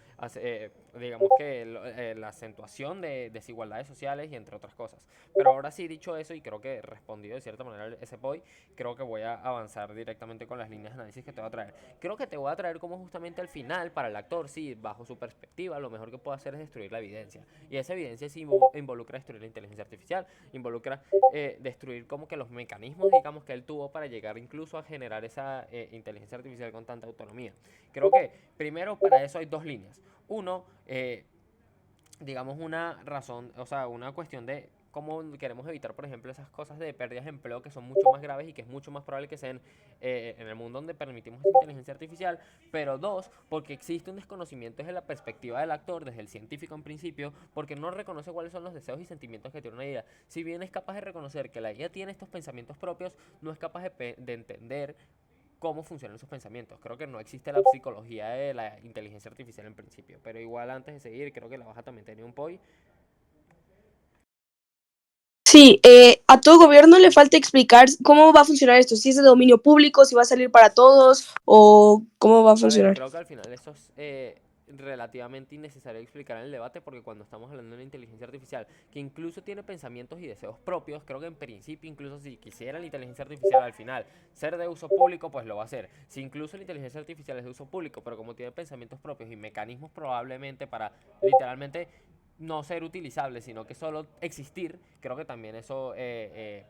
digamos que la acentuación de desigualdades sociales y entre otras cosas. Pero ahora sí, dicho eso, y creo que he respondido de cierta manera ese point, creo que voy a avanzar directamente con las líneas de análisis que te voy a traer. Creo que te voy a traer como justamente al final, para el actor, sí, bajo su perspectiva, lo mejor que puede hacer es destruir la evidencia. Y esa evidencia sí involucra destruir la inteligencia artificial, involucra destruir como que los mecanismos, digamos, que él tuvo para llegar incluso a generar esa inteligencia artificial con tanta autonomía. Creo que primero para eso hay dos líneas. Uno, digamos, una razón, o sea, una cuestión de cómo queremos evitar, por ejemplo, esas cosas de pérdidas de empleo que son mucho más graves y que es mucho más probable que sean en el mundo donde permitimos esa inteligencia artificial. Pero dos, porque existe un desconocimiento desde la perspectiva del actor, desde el científico en principio, porque no reconoce cuáles son los deseos y sentimientos que tiene una IA. Si bien es capaz de reconocer que la IA tiene estos pensamientos propios, no es capaz de entender cómo funcionan sus pensamientos. Creo que no existe la psicología de la inteligencia artificial en principio, pero igual antes de seguir, creo que la baja también tenía un point. Sí, a todo gobierno le falta explicar cómo va a funcionar esto, si es de dominio público, si va a salir para todos o cómo va a A ver, funcionar. creo que al final eso es relativamente innecesario explicar en el debate porque cuando estamos hablando de una inteligencia artificial que incluso tiene pensamientos y deseos propios, creo que en principio incluso si quisiera la inteligencia artificial al final ser de uso público, pues lo va a hacer. Si incluso la inteligencia artificial es de uso público, pero como tiene pensamientos propios y mecanismos probablemente para literalmente no ser utilizable, sino que solo existir, creo que también eso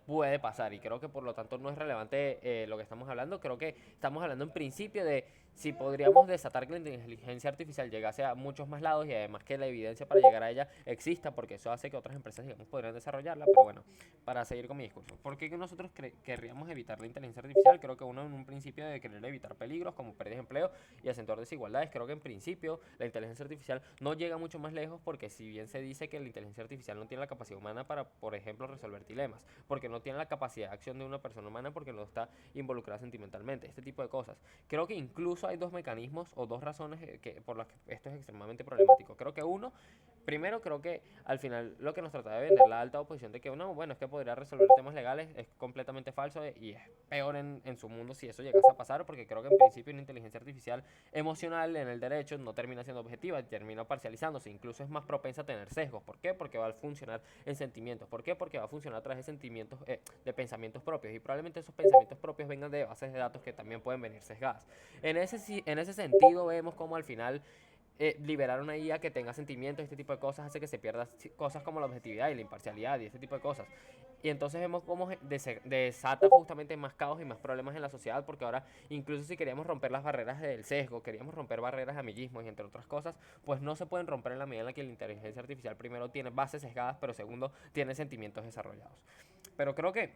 puede pasar y creo que por lo tanto no es relevante lo que estamos hablando. Creo que estamos hablando en principio de si podríamos desatar que la inteligencia artificial llegase a muchos más lados y además que la evidencia para llegar a ella exista, porque eso hace que otras empresas, digamos, podrían desarrollarla. Pero bueno, para seguir con mi discurso, ¿por qué nosotros querríamos evitar la inteligencia artificial? Creo que uno en un principio de querer evitar peligros como pérdidas de empleo y acentuar desigualdades, creo que en principio la inteligencia artificial no llega mucho más lejos porque si bien se dice que la inteligencia artificial no tiene la capacidad humana para, por ejemplo, resolver dilemas, porque no tiene la capacidad de acción de una persona humana porque no está involucrada sentimentalmente, este tipo de cosas. Creo que incluso hay dos mecanismos o dos razones por las que esto es extremadamente problemático. Creo que uno, primero creo que al final lo que nos trata de vender la alta oposición de que no, bueno, es que podría resolver temas legales es completamente falso y es peor en su mundo si eso llegase a pasar, porque creo que en principio una inteligencia artificial emocional en el derecho no termina siendo objetiva, termina parcializándose, incluso es más propensa a tener sesgos. ¿Por qué? Porque va a funcionar en sentimientos. ¿Por qué? Porque va a funcionar a través de sentimientos, de pensamientos propios y probablemente esos pensamientos propios vengan de bases de datos que también pueden venir sesgadas. En ese sentido vemos como al final liberar una IA que tenga sentimientos, este tipo de cosas, hace que se pierda cosas como la objetividad y la imparcialidad y este tipo de cosas. Y entonces vemos cómo desata justamente más caos y más problemas en la sociedad, porque ahora, incluso si queríamos romper las barreras del sesgo, queríamos romper barreras de amiguismo y entre otras cosas, pues no se pueden romper en la medida en la que la inteligencia artificial primero tiene bases sesgadas, pero segundo, tiene sentimientos desarrollados. Pero creo que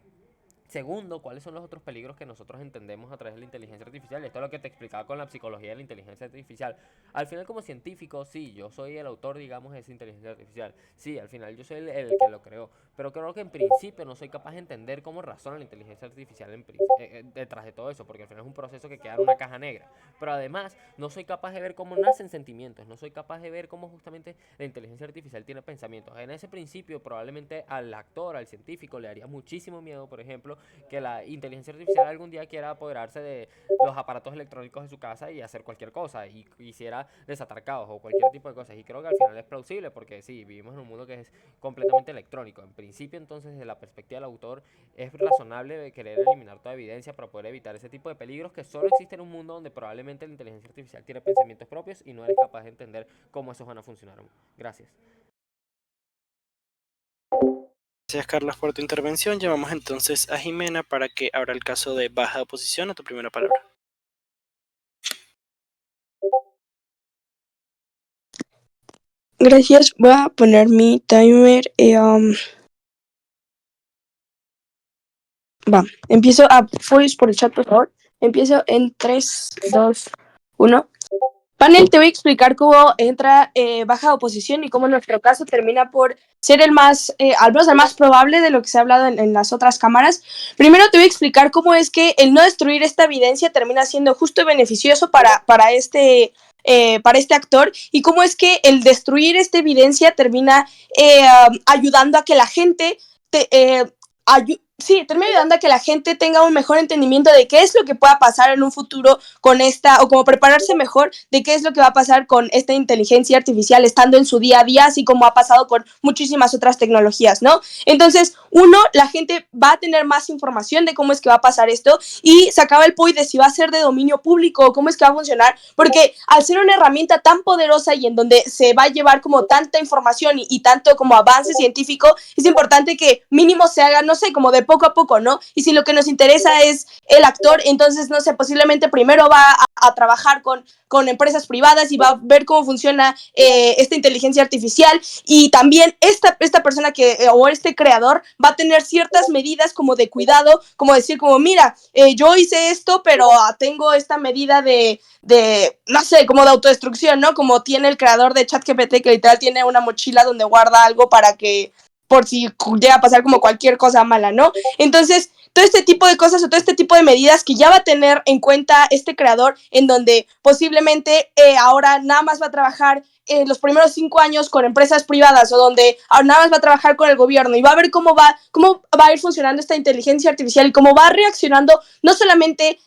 segundo, ¿cuáles son los otros peligros que nosotros entendemos a través de la inteligencia artificial? Esto es lo que te explicaba con la psicología de la inteligencia artificial. Al final, como científico, sí, yo soy el autor, digamos, de esa inteligencia artificial. Sí, al final yo soy el que lo creó. Pero creo que en principio no soy capaz de entender cómo razona la inteligencia artificial detrás de todo eso, porque al final es un proceso que queda en una caja negra. Pero además, no soy capaz de ver cómo nacen sentimientos, no soy capaz de ver cómo justamente la inteligencia artificial tiene pensamientos. En ese principio, probablemente al actor, al científico, le haría muchísimo miedo, por ejemplo, que la inteligencia artificial algún día quiera apoderarse de los aparatos electrónicos de su casa y hacer cualquier cosa y quisiera desatar caos o cualquier tipo de cosas. Y creo que al final es plausible porque sí, vivimos en un mundo que es completamente electrónico. En principio, entonces, desde la perspectiva del autor, es razonable querer eliminar toda evidencia para poder evitar ese tipo de peligros que solo existen en un mundo donde probablemente la inteligencia artificial tiene pensamientos propios y no eres capaz de entender cómo esos van a funcionar. Gracias. Gracias, Carlos, por tu intervención. Llamamos entonces a Jimena para que abra el caso de baja de oposición a tu primera palabra. Gracias, voy a poner mi timer. Empiezo a follows por el chat, por favor. Empiezo en 3, 2, 1. Panel, te voy a explicar cómo entra baja oposición y cómo nuestro caso termina por ser el más, al menos el más probable de lo que se ha hablado en las otras cámaras. Primero te voy a explicar cómo es que el no destruir esta evidencia termina siendo justo y beneficioso para este actor y cómo es que el destruir esta evidencia termina ayudando a que la gente termina ayudando a que la gente tenga un mejor entendimiento de qué es lo que pueda pasar en un futuro con esta, o como prepararse mejor de qué es lo que va a pasar con esta inteligencia artificial estando en su día a día, así como ha pasado con muchísimas otras tecnologías, ¿no? Entonces, la gente va a tener más información de cómo es que va a pasar esto y se acaba el point de si va a ser de dominio público o cómo es que va a funcionar, porque al ser una herramienta tan poderosa y en donde se va a llevar como tanta información y tanto como avance científico, es importante que mínimo se haga, no sé, como de poco a poco, ¿no? Y si lo que nos interesa es el actor, entonces, no sé, posiblemente primero va a trabajar con empresas privadas y va a ver cómo funciona esta inteligencia artificial y también esta persona o este creador va a tener ciertas medidas como de cuidado, como decir como, mira, yo hice esto, pero tengo esta medida de no sé, como de autodestrucción, ¿no? Como tiene el creador de ChatGPT, que literal tiene una mochila donde guarda algo para que por si llega a pasar como cualquier cosa mala, ¿no? Entonces, todo este tipo de cosas o todo este tipo de medidas que ya va a tener en cuenta este creador, en donde posiblemente ahora nada más va a trabajar en los primeros 5 años con empresas privadas o donde nada más va a trabajar con el gobierno y va a ver cómo va a ir funcionando esta inteligencia artificial y cómo va reaccionando no solamente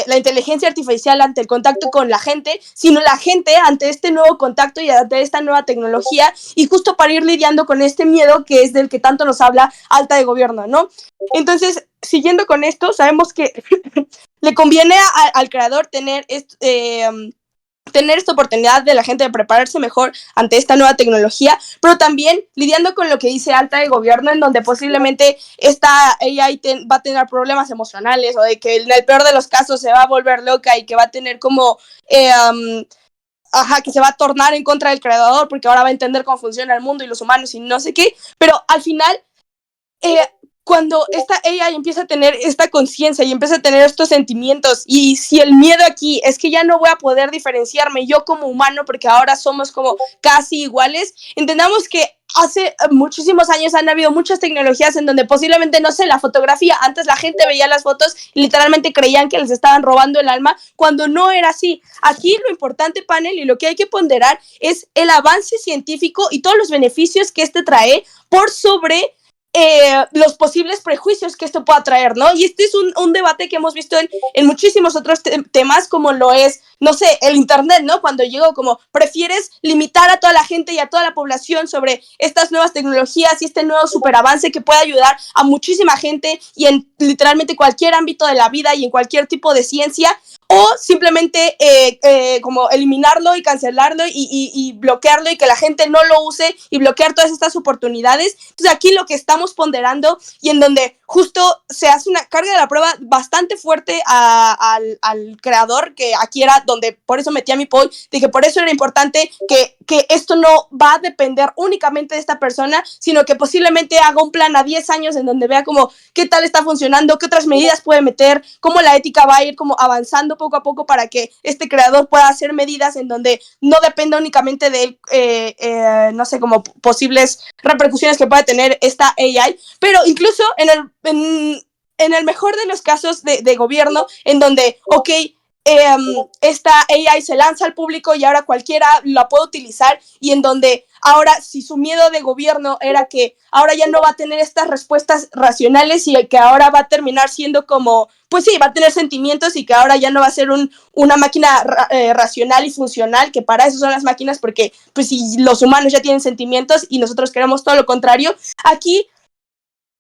la inteligencia artificial ante el contacto con la gente, sino la gente ante este nuevo contacto y ante esta nueva tecnología y justo para ir lidiando con este miedo que es del que tanto nos habla Alta de Gobierno, ¿no? Entonces, siguiendo con esto, sabemos que le conviene al creador tener esta oportunidad de la gente de prepararse mejor ante esta nueva tecnología, pero también lidiando con lo que dice Alta de Gobierno, en donde posiblemente esta AI va a tener problemas emocionales o de que en el peor de los casos se va a volver loca y que va a tener como que se va a tornar en contra del creador porque ahora va a entender cómo funciona el mundo y los humanos y no sé qué, pero al final cuando esta AI empieza a tener esta conciencia y empieza a tener estos sentimientos, y si el miedo aquí es que ya no voy a poder diferenciarme yo como humano porque ahora somos como casi iguales, entendamos que hace muchísimos años han habido muchas tecnologías en donde posiblemente, no sé, la fotografía, antes la gente veía las fotos y literalmente creían que les estaban robando el alma, cuando no era así. Aquí lo importante, panel, y lo que hay que ponderar es el avance científico y todos los beneficios que este trae por sobre los posibles prejuicios que esto pueda traer, ¿no? Y este es un debate que hemos visto en muchísimos otros temas, como lo es, no sé, el internet, ¿no? Cuando llegó, como prefieres limitar a toda la gente y a toda la población sobre estas nuevas tecnologías y este nuevo superavance que puede ayudar a muchísima gente y en literalmente cualquier ámbito de la vida y en cualquier tipo de ciencia, o simplemente como eliminarlo y cancelarlo y bloquearlo y que la gente no lo use y bloquear todas estas oportunidades. Entonces aquí lo que estamos ponderando y en donde justo se hace una carga de la prueba bastante fuerte al creador, que aquí era donde por eso metí a mi poll, de que por eso era importante que esto no va a depender únicamente de esta persona, sino que posiblemente haga un plan a 10 años en donde vea como qué tal está funcionando, qué otras medidas puede meter, cómo la ética va a ir como avanzando poco a poco para que este creador pueda hacer medidas en donde no dependa únicamente de él, no sé, como posibles repercusiones que pueda tener esta AI, pero incluso en el mejor de los casos de gobierno, en donde, ok, esta AI se lanza al público y ahora cualquiera la puede utilizar, y en donde ahora, si su miedo de gobierno era que ahora ya no va a tener estas respuestas racionales y que ahora va a terminar siendo como, pues sí, va a tener sentimientos y que ahora ya no va a ser una máquina racional y funcional, que para eso son las máquinas, porque pues si los humanos ya tienen sentimientos y nosotros queremos todo lo contrario, aquí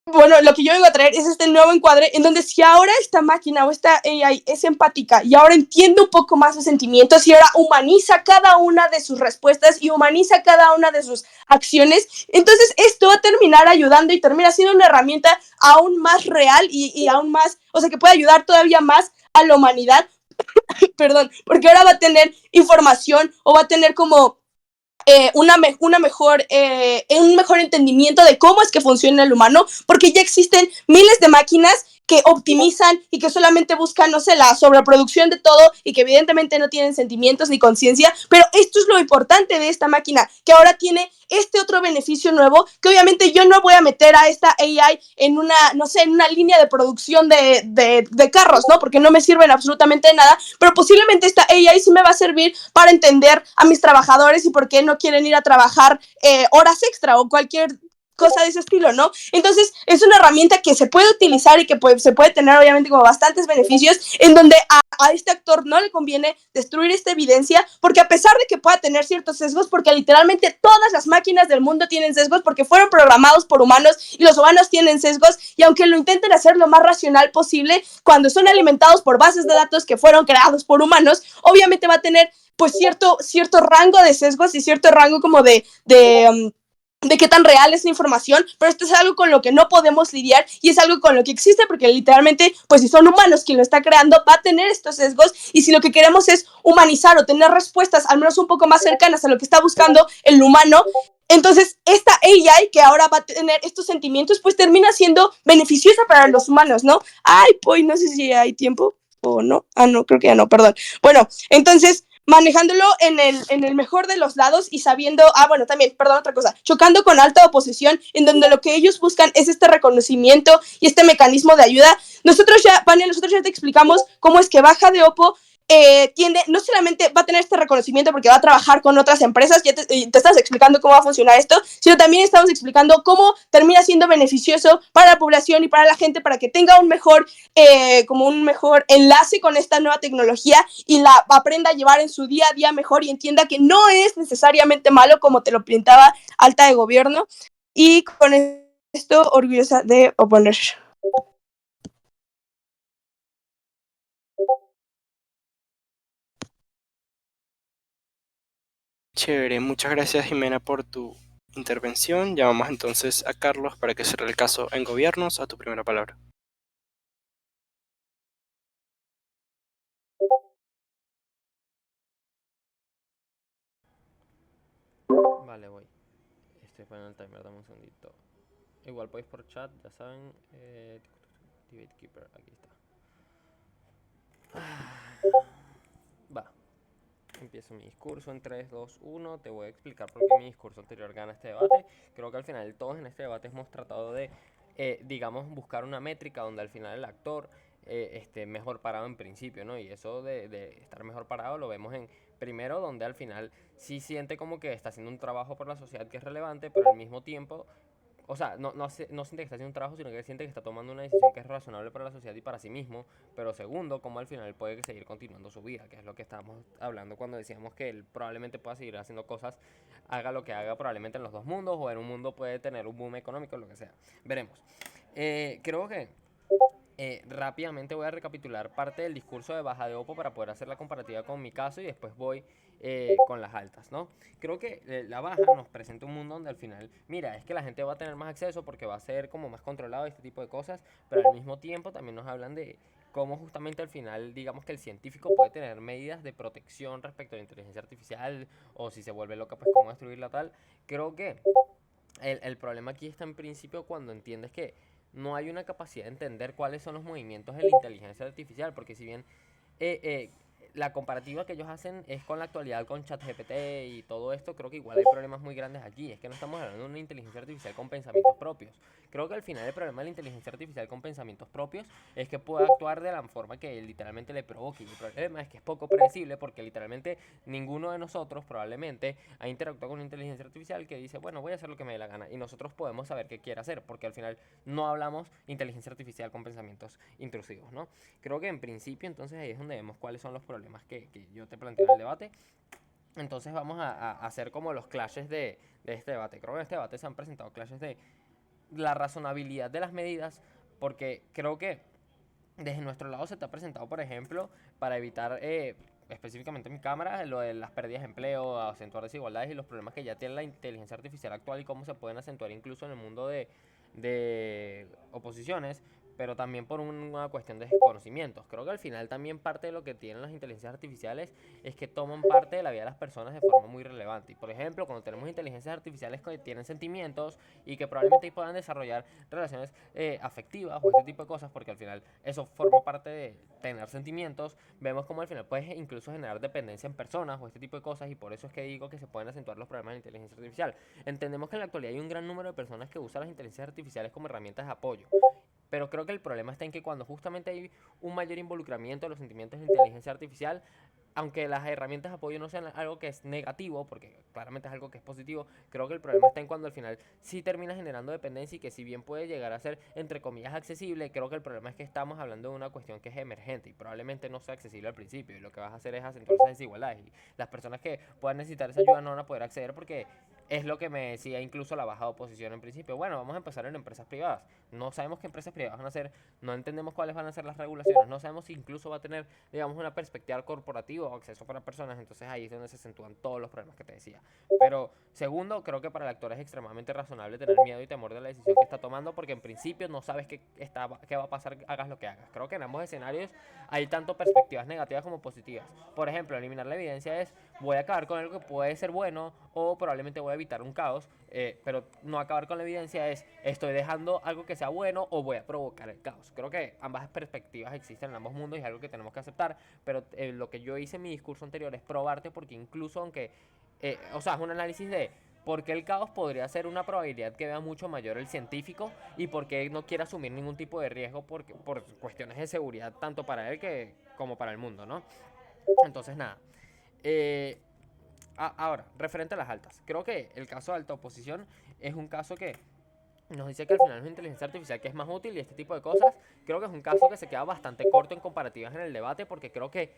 bueno, lo que yo vengo a traer es este nuevo encuadre en donde si ahora esta máquina o esta AI es empática y ahora entiende un poco más los sentimientos y ahora humaniza cada una de sus respuestas y humaniza cada una de sus acciones, entonces esto va a terminar ayudando y termina siendo una herramienta aún más real y aún más, o sea, que puede ayudar todavía más a la humanidad, perdón, porque ahora va a tener información o va a tener como un mejor entendimiento de cómo es que funciona el humano, porque ya existen miles de máquinas que optimizan y que solamente buscan, no sé, la sobreproducción de todo y que evidentemente no tienen sentimientos ni conciencia, pero esto es lo importante de esta máquina, que ahora tiene este otro beneficio nuevo, que obviamente yo no voy a meter a esta AI en una, no sé, en una línea de producción de carros, ¿no? Porque no me sirven absolutamente de nada, pero posiblemente esta AI sí me va a servir para entender a mis trabajadores y por qué no quieren ir a trabajar horas extra o cualquier cosa de ese estilo, ¿no? Entonces, es una herramienta que se puede utilizar y que se puede tener obviamente como bastantes beneficios, en donde a este actor no le conviene destruir esta evidencia, porque a pesar de que pueda tener ciertos sesgos, porque literalmente todas las máquinas del mundo tienen sesgos, porque fueron programados por humanos y los humanos tienen sesgos, y aunque lo intenten hacer lo más racional posible, cuando son alimentados por bases de datos que fueron creados por humanos, obviamente va a tener pues cierto rango de sesgos y cierto rango como de qué tan real es la información, pero esto es algo con lo que no podemos lidiar y es algo con lo que existe porque literalmente, pues si son humanos quien lo está creando, va a tener estos sesgos, y si lo que queremos es humanizar o tener respuestas al menos un poco más cercanas a lo que está buscando el humano, entonces esta AI que ahora va a tener estos sentimientos, pues termina siendo beneficiosa para los humanos, ¿no? Ay, pues no sé si hay tiempo o no. Ah, no, creo que ya no, perdón. Bueno, entonces manejándolo en el mejor de los lados y sabiendo, bueno, también, perdón, otra cosa, chocando con alta oposición, en donde lo que ellos buscan es este reconocimiento y este mecanismo de ayuda. Vania, nosotros ya te explicamos cómo es que Baja de Oppo no solamente va a tener este reconocimiento porque va a trabajar con otras empresas, ya te estás explicando cómo va a funcionar esto, sino también estamos explicando cómo termina siendo beneficioso para la población y para la gente, para que tenga como un mejor enlace con esta nueva tecnología y la aprenda a llevar en su día a día mejor y entienda que no es necesariamente malo como te lo pintaba alta de gobierno. Y con esto, orgullosa de oponer. Chévere, muchas gracias Jimena por tu intervención. Llamamos entonces a Carlos para que cierre el caso en gobiernos. A tu primera palabra. Vale, voy. Estoy poniendo el timer, dame un segundito. Igual podéis por chat, ya saben. Debate Keeper, aquí está. Va. Empiezo mi discurso en 3, 2, 1. Te voy a explicar por qué mi discurso anterior gana este debate. Creo que al final todos en este debate hemos tratado de, digamos, buscar una métrica donde al final el actor esté mejor parado en principio, ¿no? Y eso de estar mejor parado lo vemos en primero, donde al final sí siente como que está haciendo un trabajo por la sociedad que es relevante, pero al mismo tiempo, o sea, no siente que está haciendo un trabajo, sino que siente que está tomando una decisión que es razonable para la sociedad y para sí mismo. Pero segundo, como al final puede seguir continuando su vida, que es lo que estábamos hablando cuando decíamos que él probablemente pueda seguir haciendo cosas, haga lo que haga probablemente en los dos mundos, o en un mundo puede tener un boom económico, lo que sea. Veremos. Creo que rápidamente voy a recapitular parte del discurso de Baja de Oppo para poder hacer la comparativa con mi caso y después voy con las altas, ¿no? Creo que la Baja nos presenta un mundo donde al final, mira, es que la gente va a tener más acceso porque va a ser como más controlado este tipo de cosas, pero al mismo tiempo también nos hablan de cómo justamente al final, digamos que el científico puede tener medidas de protección respecto a la inteligencia artificial, o si se vuelve loca, pues cómo destruirla tal. Creo que el problema aquí está en principio cuando entiendes que no hay una capacidad de entender cuáles son los movimientos de la inteligencia artificial, porque si bien eh, eh, la comparativa que ellos hacen es con la actualidad, con ChatGPT y todo esto. Creo que igual hay problemas muy grandes allí. Es que no estamos hablando de una inteligencia artificial con pensamientos propios. Creo que al final el problema de la inteligencia artificial con pensamientos propios es que puede actuar de la forma que literalmente le provoque. Y el problema es que es poco predecible porque literalmente ninguno de nosotros probablemente ha interactuado con una inteligencia artificial que dice, bueno, voy a hacer lo que me dé la gana. Y nosotros podemos saber qué quiere hacer porque al final no hablamos inteligencia artificial con pensamientos intrusivos, ¿no? Creo que en principio entonces ahí es donde vemos cuáles son los problemas que yo te planteo en el debate. Entonces vamos a hacer como los clashes de este debate. Creo que en este debate se han presentado clashes de la razonabilidad de las medidas, porque creo que desde nuestro lado se te ha presentado, por ejemplo, para evitar específicamente en mi cámara, lo de las pérdidas de empleo, acentuar desigualdades y los problemas que ya tiene la inteligencia artificial actual y cómo se pueden acentuar incluso en el mundo de oposiciones, pero también por una cuestión de desconocimientos. Creo que al final también parte de lo que tienen las inteligencias artificiales es que toman parte de la vida de las personas de forma muy relevante. Y por ejemplo, cuando tenemos inteligencias artificiales que tienen sentimientos y que probablemente puedan desarrollar relaciones afectivas o este tipo de cosas, porque al final eso forma parte de tener sentimientos, vemos como al final puedes incluso generar dependencia en personas o este tipo de cosas, y por eso es que digo que se pueden acentuar los problemas de inteligencia artificial. Entendemos que en la actualidad hay un gran número de personas que usan las inteligencias artificiales como herramientas de apoyo, pero creo que el problema está en que cuando justamente hay un mayor involucramiento de los sentimientos de inteligencia artificial, aunque las herramientas de apoyo no sean algo que es negativo, porque claramente es algo que es positivo, creo que el problema está en cuando al final sí termina generando dependencia y que si bien puede llegar a ser, entre comillas, accesible, creo que el problema es que estamos hablando de una cuestión que es emergente y probablemente no sea accesible al principio, y lo que vas a hacer es acentuar esas desigualdades, y las personas que puedan necesitar esa ayuda no van a poder acceder porque es lo que me decía incluso la baja oposición en principio. Bueno, vamos a empezar en empresas privadas. No sabemos qué empresas privadas van a ser, no entendemos cuáles van a ser las regulaciones, no sabemos si incluso va a tener, digamos, una perspectiva corporativa o acceso para personas. Entonces ahí es donde se acentúan todos los problemas que te decía. Pero segundo, creo que para el actor es extremadamente razonable tener miedo y temor de la decisión que está tomando, porque en principio no sabes qué va a pasar, hagas lo que hagas. Creo que en ambos escenarios hay tanto perspectivas negativas como positivas. Por ejemplo, eliminar la evidencia es, voy a acabar con algo que puede ser bueno o probablemente voy a evitar un caos, pero no acabar con la evidencia es, estoy dejando algo que sea bueno o voy a provocar el caos. Creo que ambas perspectivas existen en ambos mundos y es algo que tenemos que aceptar, pero lo que yo hice en mi discurso anterior es probarte, porque incluso aunque, o sea, es un análisis de por qué el caos podría ser una probabilidad que vea mucho mayor el científico y por qué no quiere asumir ningún tipo de riesgo por cuestiones de seguridad tanto para él como para el mundo, ¿no? Entonces, nada. Eh, Ahora, referente a las altas, creo que el caso de alta oposición es un caso que nos dice que al final es una inteligencia artificial que es más útil y este tipo de cosas. Creo que es un caso que se queda bastante corto en comparativas en el debate, porque creo que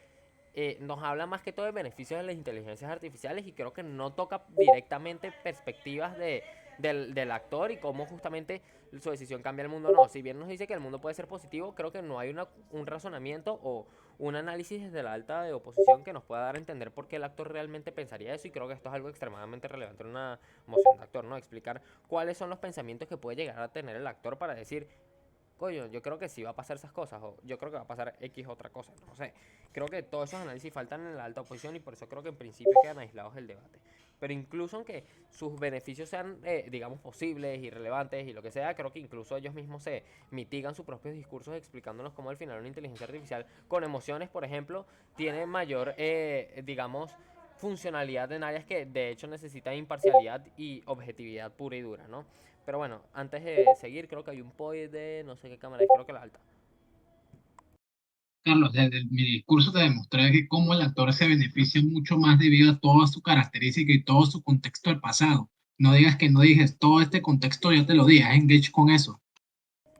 nos habla más que todo de beneficios de las inteligencias artificiales y creo que no toca directamente perspectivas del actor y cómo justamente su decisión cambia el mundo. No, si bien nos dice que el mundo puede ser positivo, creo que no hay un razonamiento o un análisis desde la alta de oposición que nos pueda dar a entender por qué el actor realmente pensaría eso, y creo que esto es algo extremadamente relevante en una moción de actor, ¿no? Explicar cuáles son los pensamientos que puede llegar a tener el actor para decir, coño, yo creo que sí va a pasar esas cosas, o yo creo que va a pasar X otra cosa, no sé. Creo que todos esos análisis faltan en la alta oposición y por eso creo que en principio quedan aislados del debate. Pero incluso aunque sus beneficios sean, digamos, posibles y relevantes y lo que sea, creo que incluso ellos mismos se mitigan sus propios discursos explicándonos cómo al final una inteligencia artificial con emociones, por ejemplo, tiene mayor, digamos, funcionalidad en áreas que de hecho necesitan imparcialidad y objetividad pura y dura, ¿no? Pero bueno, antes de seguir, creo que hay un point de no sé qué cámara es, creo que la alta. Carlos, desde mi discurso te demostré que cómo el actor se beneficia mucho más debido a toda su característica y todo su contexto del pasado. No digas que no dijes, todo este contexto ya te lo dije, engage con eso.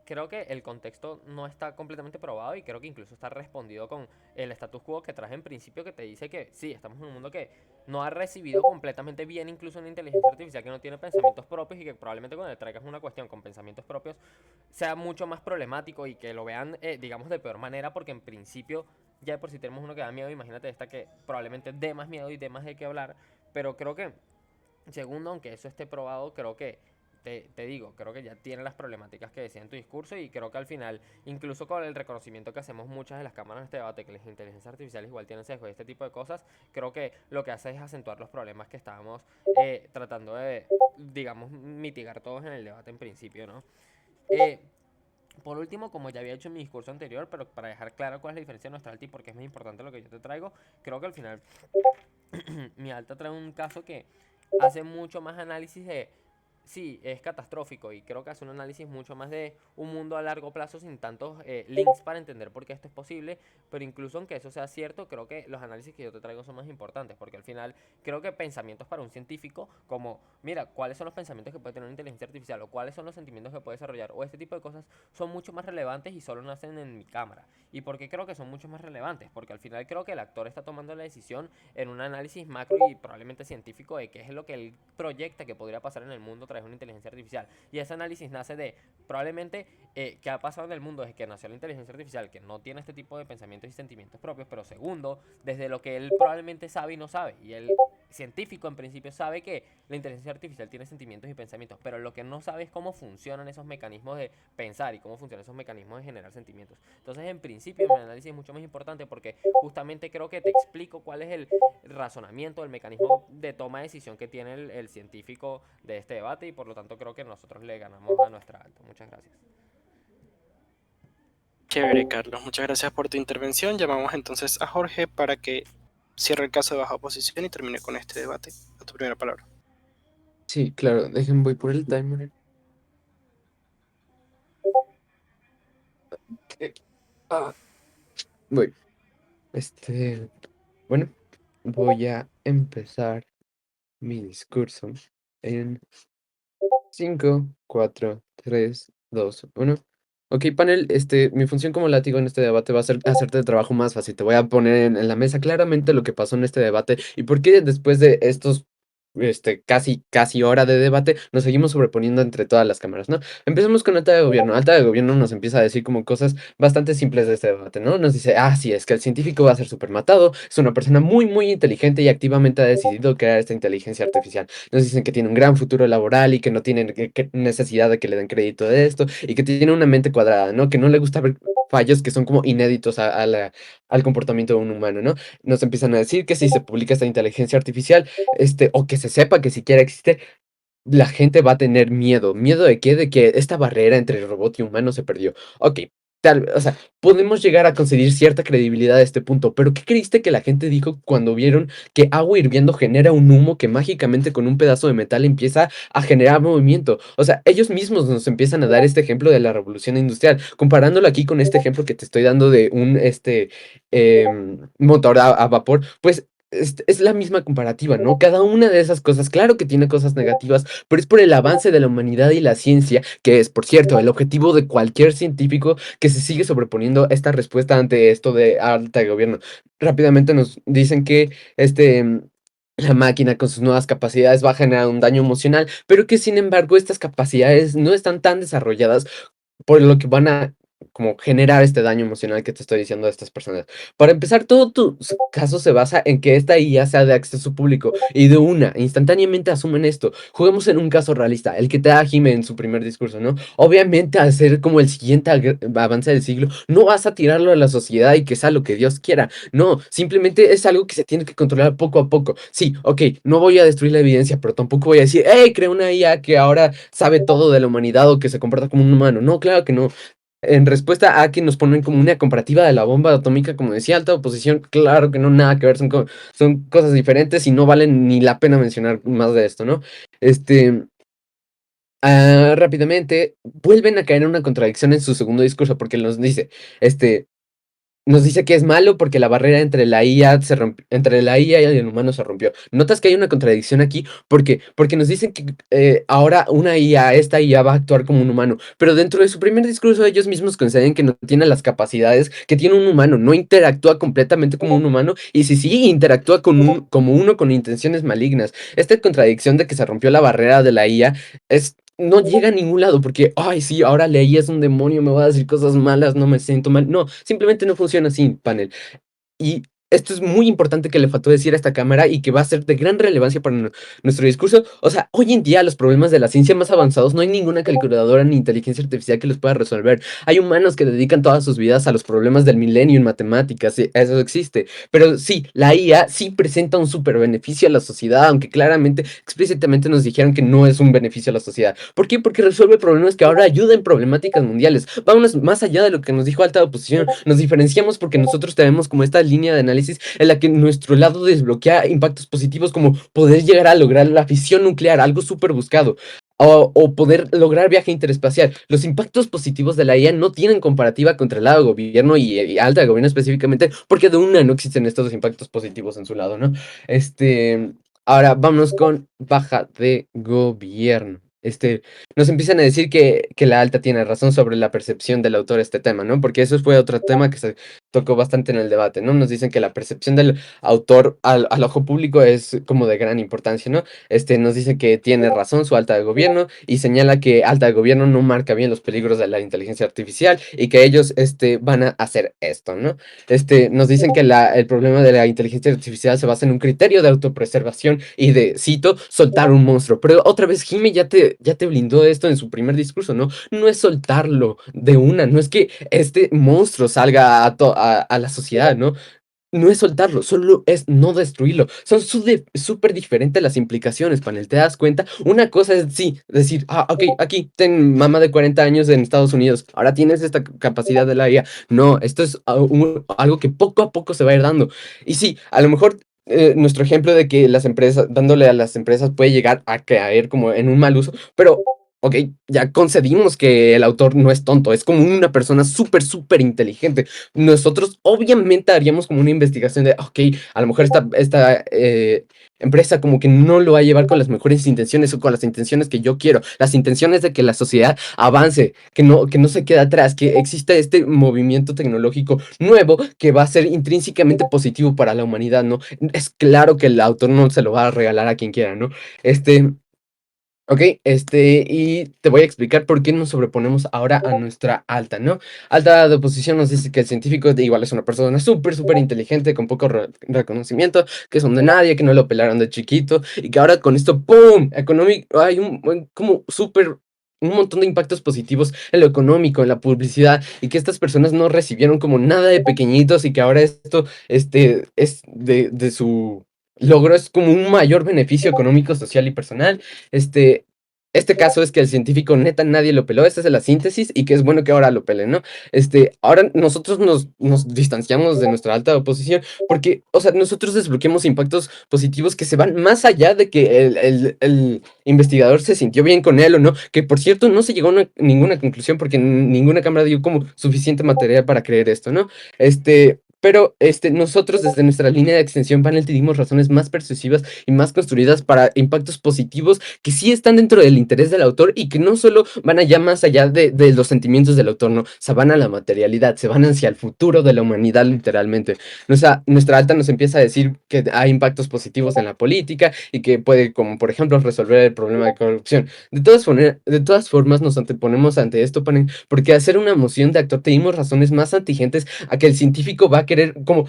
Creo que el contexto no está completamente probado y creo que incluso está respondido con el status quo que traje en principio, que te dice que sí, estamos en un mundo que no ha recibido completamente bien incluso una inteligencia artificial que no tiene pensamientos propios, y que probablemente cuando le traigas una cuestión con pensamientos propios sea mucho más problemático y que lo vean, digamos, de peor manera, porque en principio ya de por si tenemos uno que da miedo, imagínate esta que probablemente dé más miedo y dé más de qué hablar. Pero creo que, segundo, aunque eso esté probado, creo que te digo, creo que ya tiene las problemáticas que decía en tu discurso, y creo que al final, incluso con el reconocimiento que hacemos muchas de las cámaras de este debate, que las inteligencias artificiales igual tienen sesgo y este tipo de cosas, creo que lo que hace es acentuar los problemas que estábamos tratando de, digamos, mitigar todos en el debate en principio, ¿no? Por último, como ya había hecho en mi discurso anterior, pero para dejar claro cuál es la diferencia de nuestra alta y por qué es más importante lo que yo te traigo, creo que al final mi alta trae un caso que hace mucho más análisis de, sí, es catastrófico y creo que hace un análisis mucho más de un mundo a largo plazo sin tantos links para entender por qué esto es posible, pero incluso aunque eso sea cierto, creo que los análisis que yo te traigo son más importantes, porque al final creo que pensamientos para un científico como, mira, cuáles son los pensamientos que puede tener una inteligencia artificial o cuáles son los sentimientos que puede desarrollar o este tipo de cosas son mucho más relevantes y solo nacen en mi cámara. ¿Y por qué creo que son mucho más relevantes? Porque al final creo que el actor está tomando la decisión en un análisis macro y probablemente científico de qué es lo que él proyecta que podría pasar en el mundo a través de una inteligencia artificial. Y ese análisis nace de probablemente qué ha pasado en el mundo desde que nació la inteligencia artificial, que no tiene este tipo de pensamientos y sentimientos propios, pero segundo, desde lo que él probablemente sabe y no sabe. Y el científico en principio sabe que la inteligencia artificial tiene sentimientos y pensamientos, pero lo que no sabe es cómo funcionan esos mecanismos de pensar y cómo funcionan esos mecanismos de generar sentimientos. Entonces, en principio, mi análisis es mucho más importante porque justamente creo que te explico cuál es el razonamiento, el mecanismo de toma de decisión que tiene el científico de este debate y por lo tanto creo que nosotros le ganamos a nuestra alta. Muchas gracias. Chévere, Carlos. Muchas gracias por tu intervención. Llamamos entonces a Jorge para que cierre el caso de baja oposición y termine con este debate. A tu primera palabra. Sí, claro, voy por el timer. Eh, ah, voy. Bueno, voy a empezar mi discurso en 5, 4, 3, 2, 1. Ok, panel, mi función como látigo en este debate va a ser hacerte el trabajo más fácil. Te voy a poner en la mesa claramente lo que pasó en este debate y por qué después de estos casi hora de debate, nos seguimos sobreponiendo entre todas las cámaras, ¿no? Empecemos con Alta de Gobierno. Alta de Gobierno nos empieza a decir como cosas bastante simples de este debate, ¿no? Nos dice, sí, es que el científico va a ser súper matado, es una persona muy, muy inteligente y activamente ha decidido crear esta inteligencia artificial. Nos dicen que tiene un gran futuro laboral y que no tiene necesidad de que le den crédito de esto y que tiene una mente cuadrada, ¿no? Que no le gusta ver fallos que son como inéditos al comportamiento de un humano, ¿no? Nos empiezan a decir que si se publica esta inteligencia artificial, o que se sepa que siquiera existe, la gente va a tener miedo. ¿Miedo de qué? De que esta barrera entre robot y humano se perdió. Ok, o sea, podemos llegar a conseguir cierta credibilidad a este punto, pero ¿qué creíste que la gente dijo cuando vieron que agua hirviendo genera un humo que mágicamente con un pedazo de metal empieza a generar movimiento? O sea, ellos mismos nos empiezan a dar este ejemplo de la revolución industrial, comparándolo aquí con este ejemplo que te estoy dando de un motor a vapor, pues es la misma comparativa, ¿no? Cada una de esas cosas, claro que tiene cosas negativas, pero es por el avance de la humanidad y la ciencia, que es, por cierto, el objetivo de cualquier científico que se sigue sobreponiendo esta respuesta ante esto de alta de gobierno. Rápidamente nos dicen que la máquina con sus nuevas capacidades va a generar un daño emocional, pero que sin embargo estas capacidades no están tan desarrolladas por lo que van a como generar este daño emocional que te estoy diciendo de estas personas. Para empezar, todo tu caso se basa en que esta IA sea de acceso público y de instantáneamente asumen esto. Juguemos en un caso realista, el que te da Jime en su primer discurso, ¿no? Obviamente, al ser como el siguiente avance del siglo, no vas a tirarlo a la sociedad y que sea lo que Dios quiera. No, simplemente es algo que se tiene que controlar poco a poco. Sí, ok, no voy a destruir la evidencia, pero tampoco voy a decir, hey, creo una IA que ahora sabe todo de la humanidad o que se comporta como un humano. No, claro que no. En respuesta a que nos ponen como una comparativa de la bomba atómica, como decía, alta oposición, claro que no, nada que ver, son cosas diferentes y no valen ni la pena mencionar más de esto, ¿no? Este, rápidamente, vuelven a caer en una contradicción en su segundo discurso, porque nos dice que es malo porque la barrera entre la IA entre la IA y el humano se rompió. ¿Notas que hay una contradicción aquí? Porque nos dicen que ahora esta IA va a actuar como un humano, pero dentro de su primer discurso ellos mismos conceden que no tiene las capacidades que tiene un humano, no interactúa completamente como un humano y si sí interactúa como uno con intenciones malignas. Esta contradicción de que se rompió la barrera de la IA no llega a ningún lado porque, ay, sí, ahora leí es un demonio, me va a decir cosas malas, no me siento mal. No, simplemente no funciona así, panel. Y esto es muy importante que le faltó decir a esta cámara y que va a ser de gran relevancia para nuestro discurso. O sea, hoy en día los problemas de la ciencia más avanzados no hay ninguna calculadora ni inteligencia artificial que los pueda resolver. Hay humanos que dedican todas sus vidas a los problemas del milenio en matemáticas, eso existe. Pero sí, la IA sí presenta un súper beneficio a la sociedad, aunque claramente, explícitamente nos dijeron que no es un beneficio a la sociedad. ¿Por qué? Porque resuelve problemas que ahora ayudan en problemáticas mundiales. Vámonos más allá de lo que nos dijo alta oposición. Nos diferenciamos porque nosotros tenemos como esta línea de análisis en la que nuestro lado desbloquea impactos positivos como poder llegar a lograr la fisión nuclear, algo súper buscado. O poder lograr viaje interespacial. Los impactos positivos de la IA no tienen comparativa contra el lado de gobierno y alta de gobierno específicamente, porque de una no existen estos impactos positivos en su lado, ¿no? Ahora vámonos con baja de gobierno. Nos empiezan a decir que la alta tiene razón sobre la percepción del autor de este tema, ¿no? Porque eso fue otro tema que se tocó bastante en el debate, ¿no? Nos dicen que la percepción del autor al ojo público es como de gran importancia, ¿no? Nos dice que tiene razón su alta de gobierno y señala que alta de gobierno no marca bien los peligros de la inteligencia artificial y que ellos van a hacer esto, ¿no? Nos dicen que el problema de la inteligencia artificial se basa en un criterio de autopreservación y de, cito, soltar un monstruo. Pero otra vez, Jime ya te blindó esto en su primer discurso, ¿no? No es soltarlo de una, no es que este monstruo salga a la sociedad, ¿no? No es soltarlo, solo es no destruirlo. Son súper diferentes las implicaciones, panel. ¿Te das cuenta? Una cosa es sí, decir, ok, aquí ten mamá de 40 años en Estados Unidos, ahora tienes esta capacidad de la IA. No, esto es algo que poco a poco se va a ir dando. Y sí, a lo mejor nuestro ejemplo de que las empresas, dándole a las empresas puede llegar a caer como en un mal uso, pero ok, ya concedimos que el autor no es tonto, es como una persona súper inteligente. Nosotros obviamente haríamos como una investigación de, ok, a lo mejor esta empresa como que no lo va a llevar con las mejores intenciones o con las intenciones que yo quiero, las intenciones de que la sociedad avance, que no se quede atrás, que exista este movimiento tecnológico nuevo que va a ser intrínsecamente positivo para la humanidad, ¿no? Es claro que el autor no se lo va a regalar a quien quiera, ¿no? Ok, y te voy a explicar por qué nos sobreponemos ahora a nuestra alta, ¿no? Alta de oposición nos dice que el científico igual es una persona súper inteligente, con poco reconocimiento, que son de nadie, que no lo pelaron de chiquito, y que ahora con esto, ¡pum! Económico, hay como un montón de impactos positivos en lo económico, en la publicidad, y que estas personas no recibieron como nada de pequeñitos, y que ahora esto, es de su logro, es como un mayor beneficio económico, social y personal. Este, este caso es que el científico neta nadie lo peló, esta es la síntesis y que es bueno que ahora lo pelen, ¿no? Ahora nosotros nos distanciamos de nuestra alta oposición porque, o sea, nosotros desbloqueamos impactos positivos que se van más allá de que el investigador se sintió bien con él o no, que por cierto no se llegó a ninguna conclusión porque ninguna cámara dio como suficiente material para creer esto, ¿no? Pero nosotros desde nuestra línea de extensión panel te dimos razones más persuasivas y más construidas para impactos positivos que sí están dentro del interés del autor y que no solo van allá más allá de los sentimientos del autor, no, o sea, van a la materialidad, se van hacia el futuro de la humanidad literalmente. Nuestra alta nos empieza a decir que hay impactos positivos en la política y que puede, como por ejemplo, resolver el problema de corrupción. De todas formas nos anteponemos ante esto panel, porque hacer una moción de actor te dimos razones más antigentes a que el científico va a querer como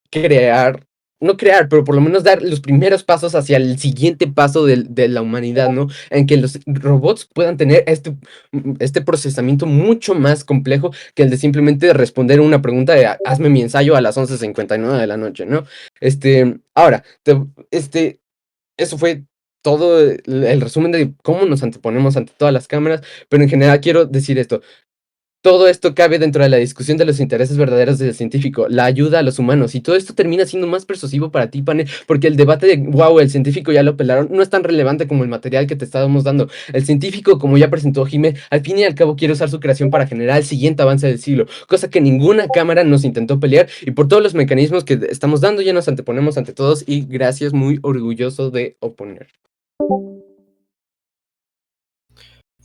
crear, no crear, pero por lo menos dar los primeros pasos hacia el siguiente paso de la humanidad, ¿no? En que los robots puedan tener este procesamiento mucho más complejo que el de simplemente responder una pregunta de hazme mi ensayo a las 11:59 de la noche, ¿no? Ahora, eso fue todo el resumen de cómo nos anteponemos ante todas las cámaras, pero en general quiero decir esto. Todo esto cabe dentro de la discusión de los intereses verdaderos del científico, la ayuda a los humanos, y todo esto termina siendo más persuasivo para ti, Pane, porque el debate de, wow, el científico ya lo pelaron, no es tan relevante como el material que te estábamos dando. El científico, como ya presentó Jimé, al fin y al cabo quiere usar su creación para generar el siguiente avance del siglo, cosa que ninguna cámara nos intentó pelear, y por todos los mecanismos que estamos dando ya nos anteponemos ante todos, y gracias, muy orgulloso de oponer.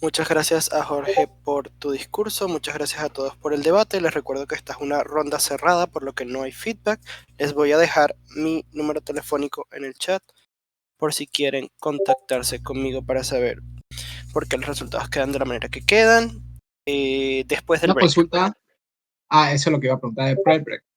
Muchas gracias a Jorge por tu discurso, muchas gracias a todos por el debate. Les recuerdo que esta es una ronda cerrada, por lo que no hay feedback. Les voy a dejar mi número telefónico en el chat por si quieren contactarse conmigo para saber por qué los resultados quedan de la manera que quedan. Después del Una break. consulta. Eso es lo que iba a preguntar de break.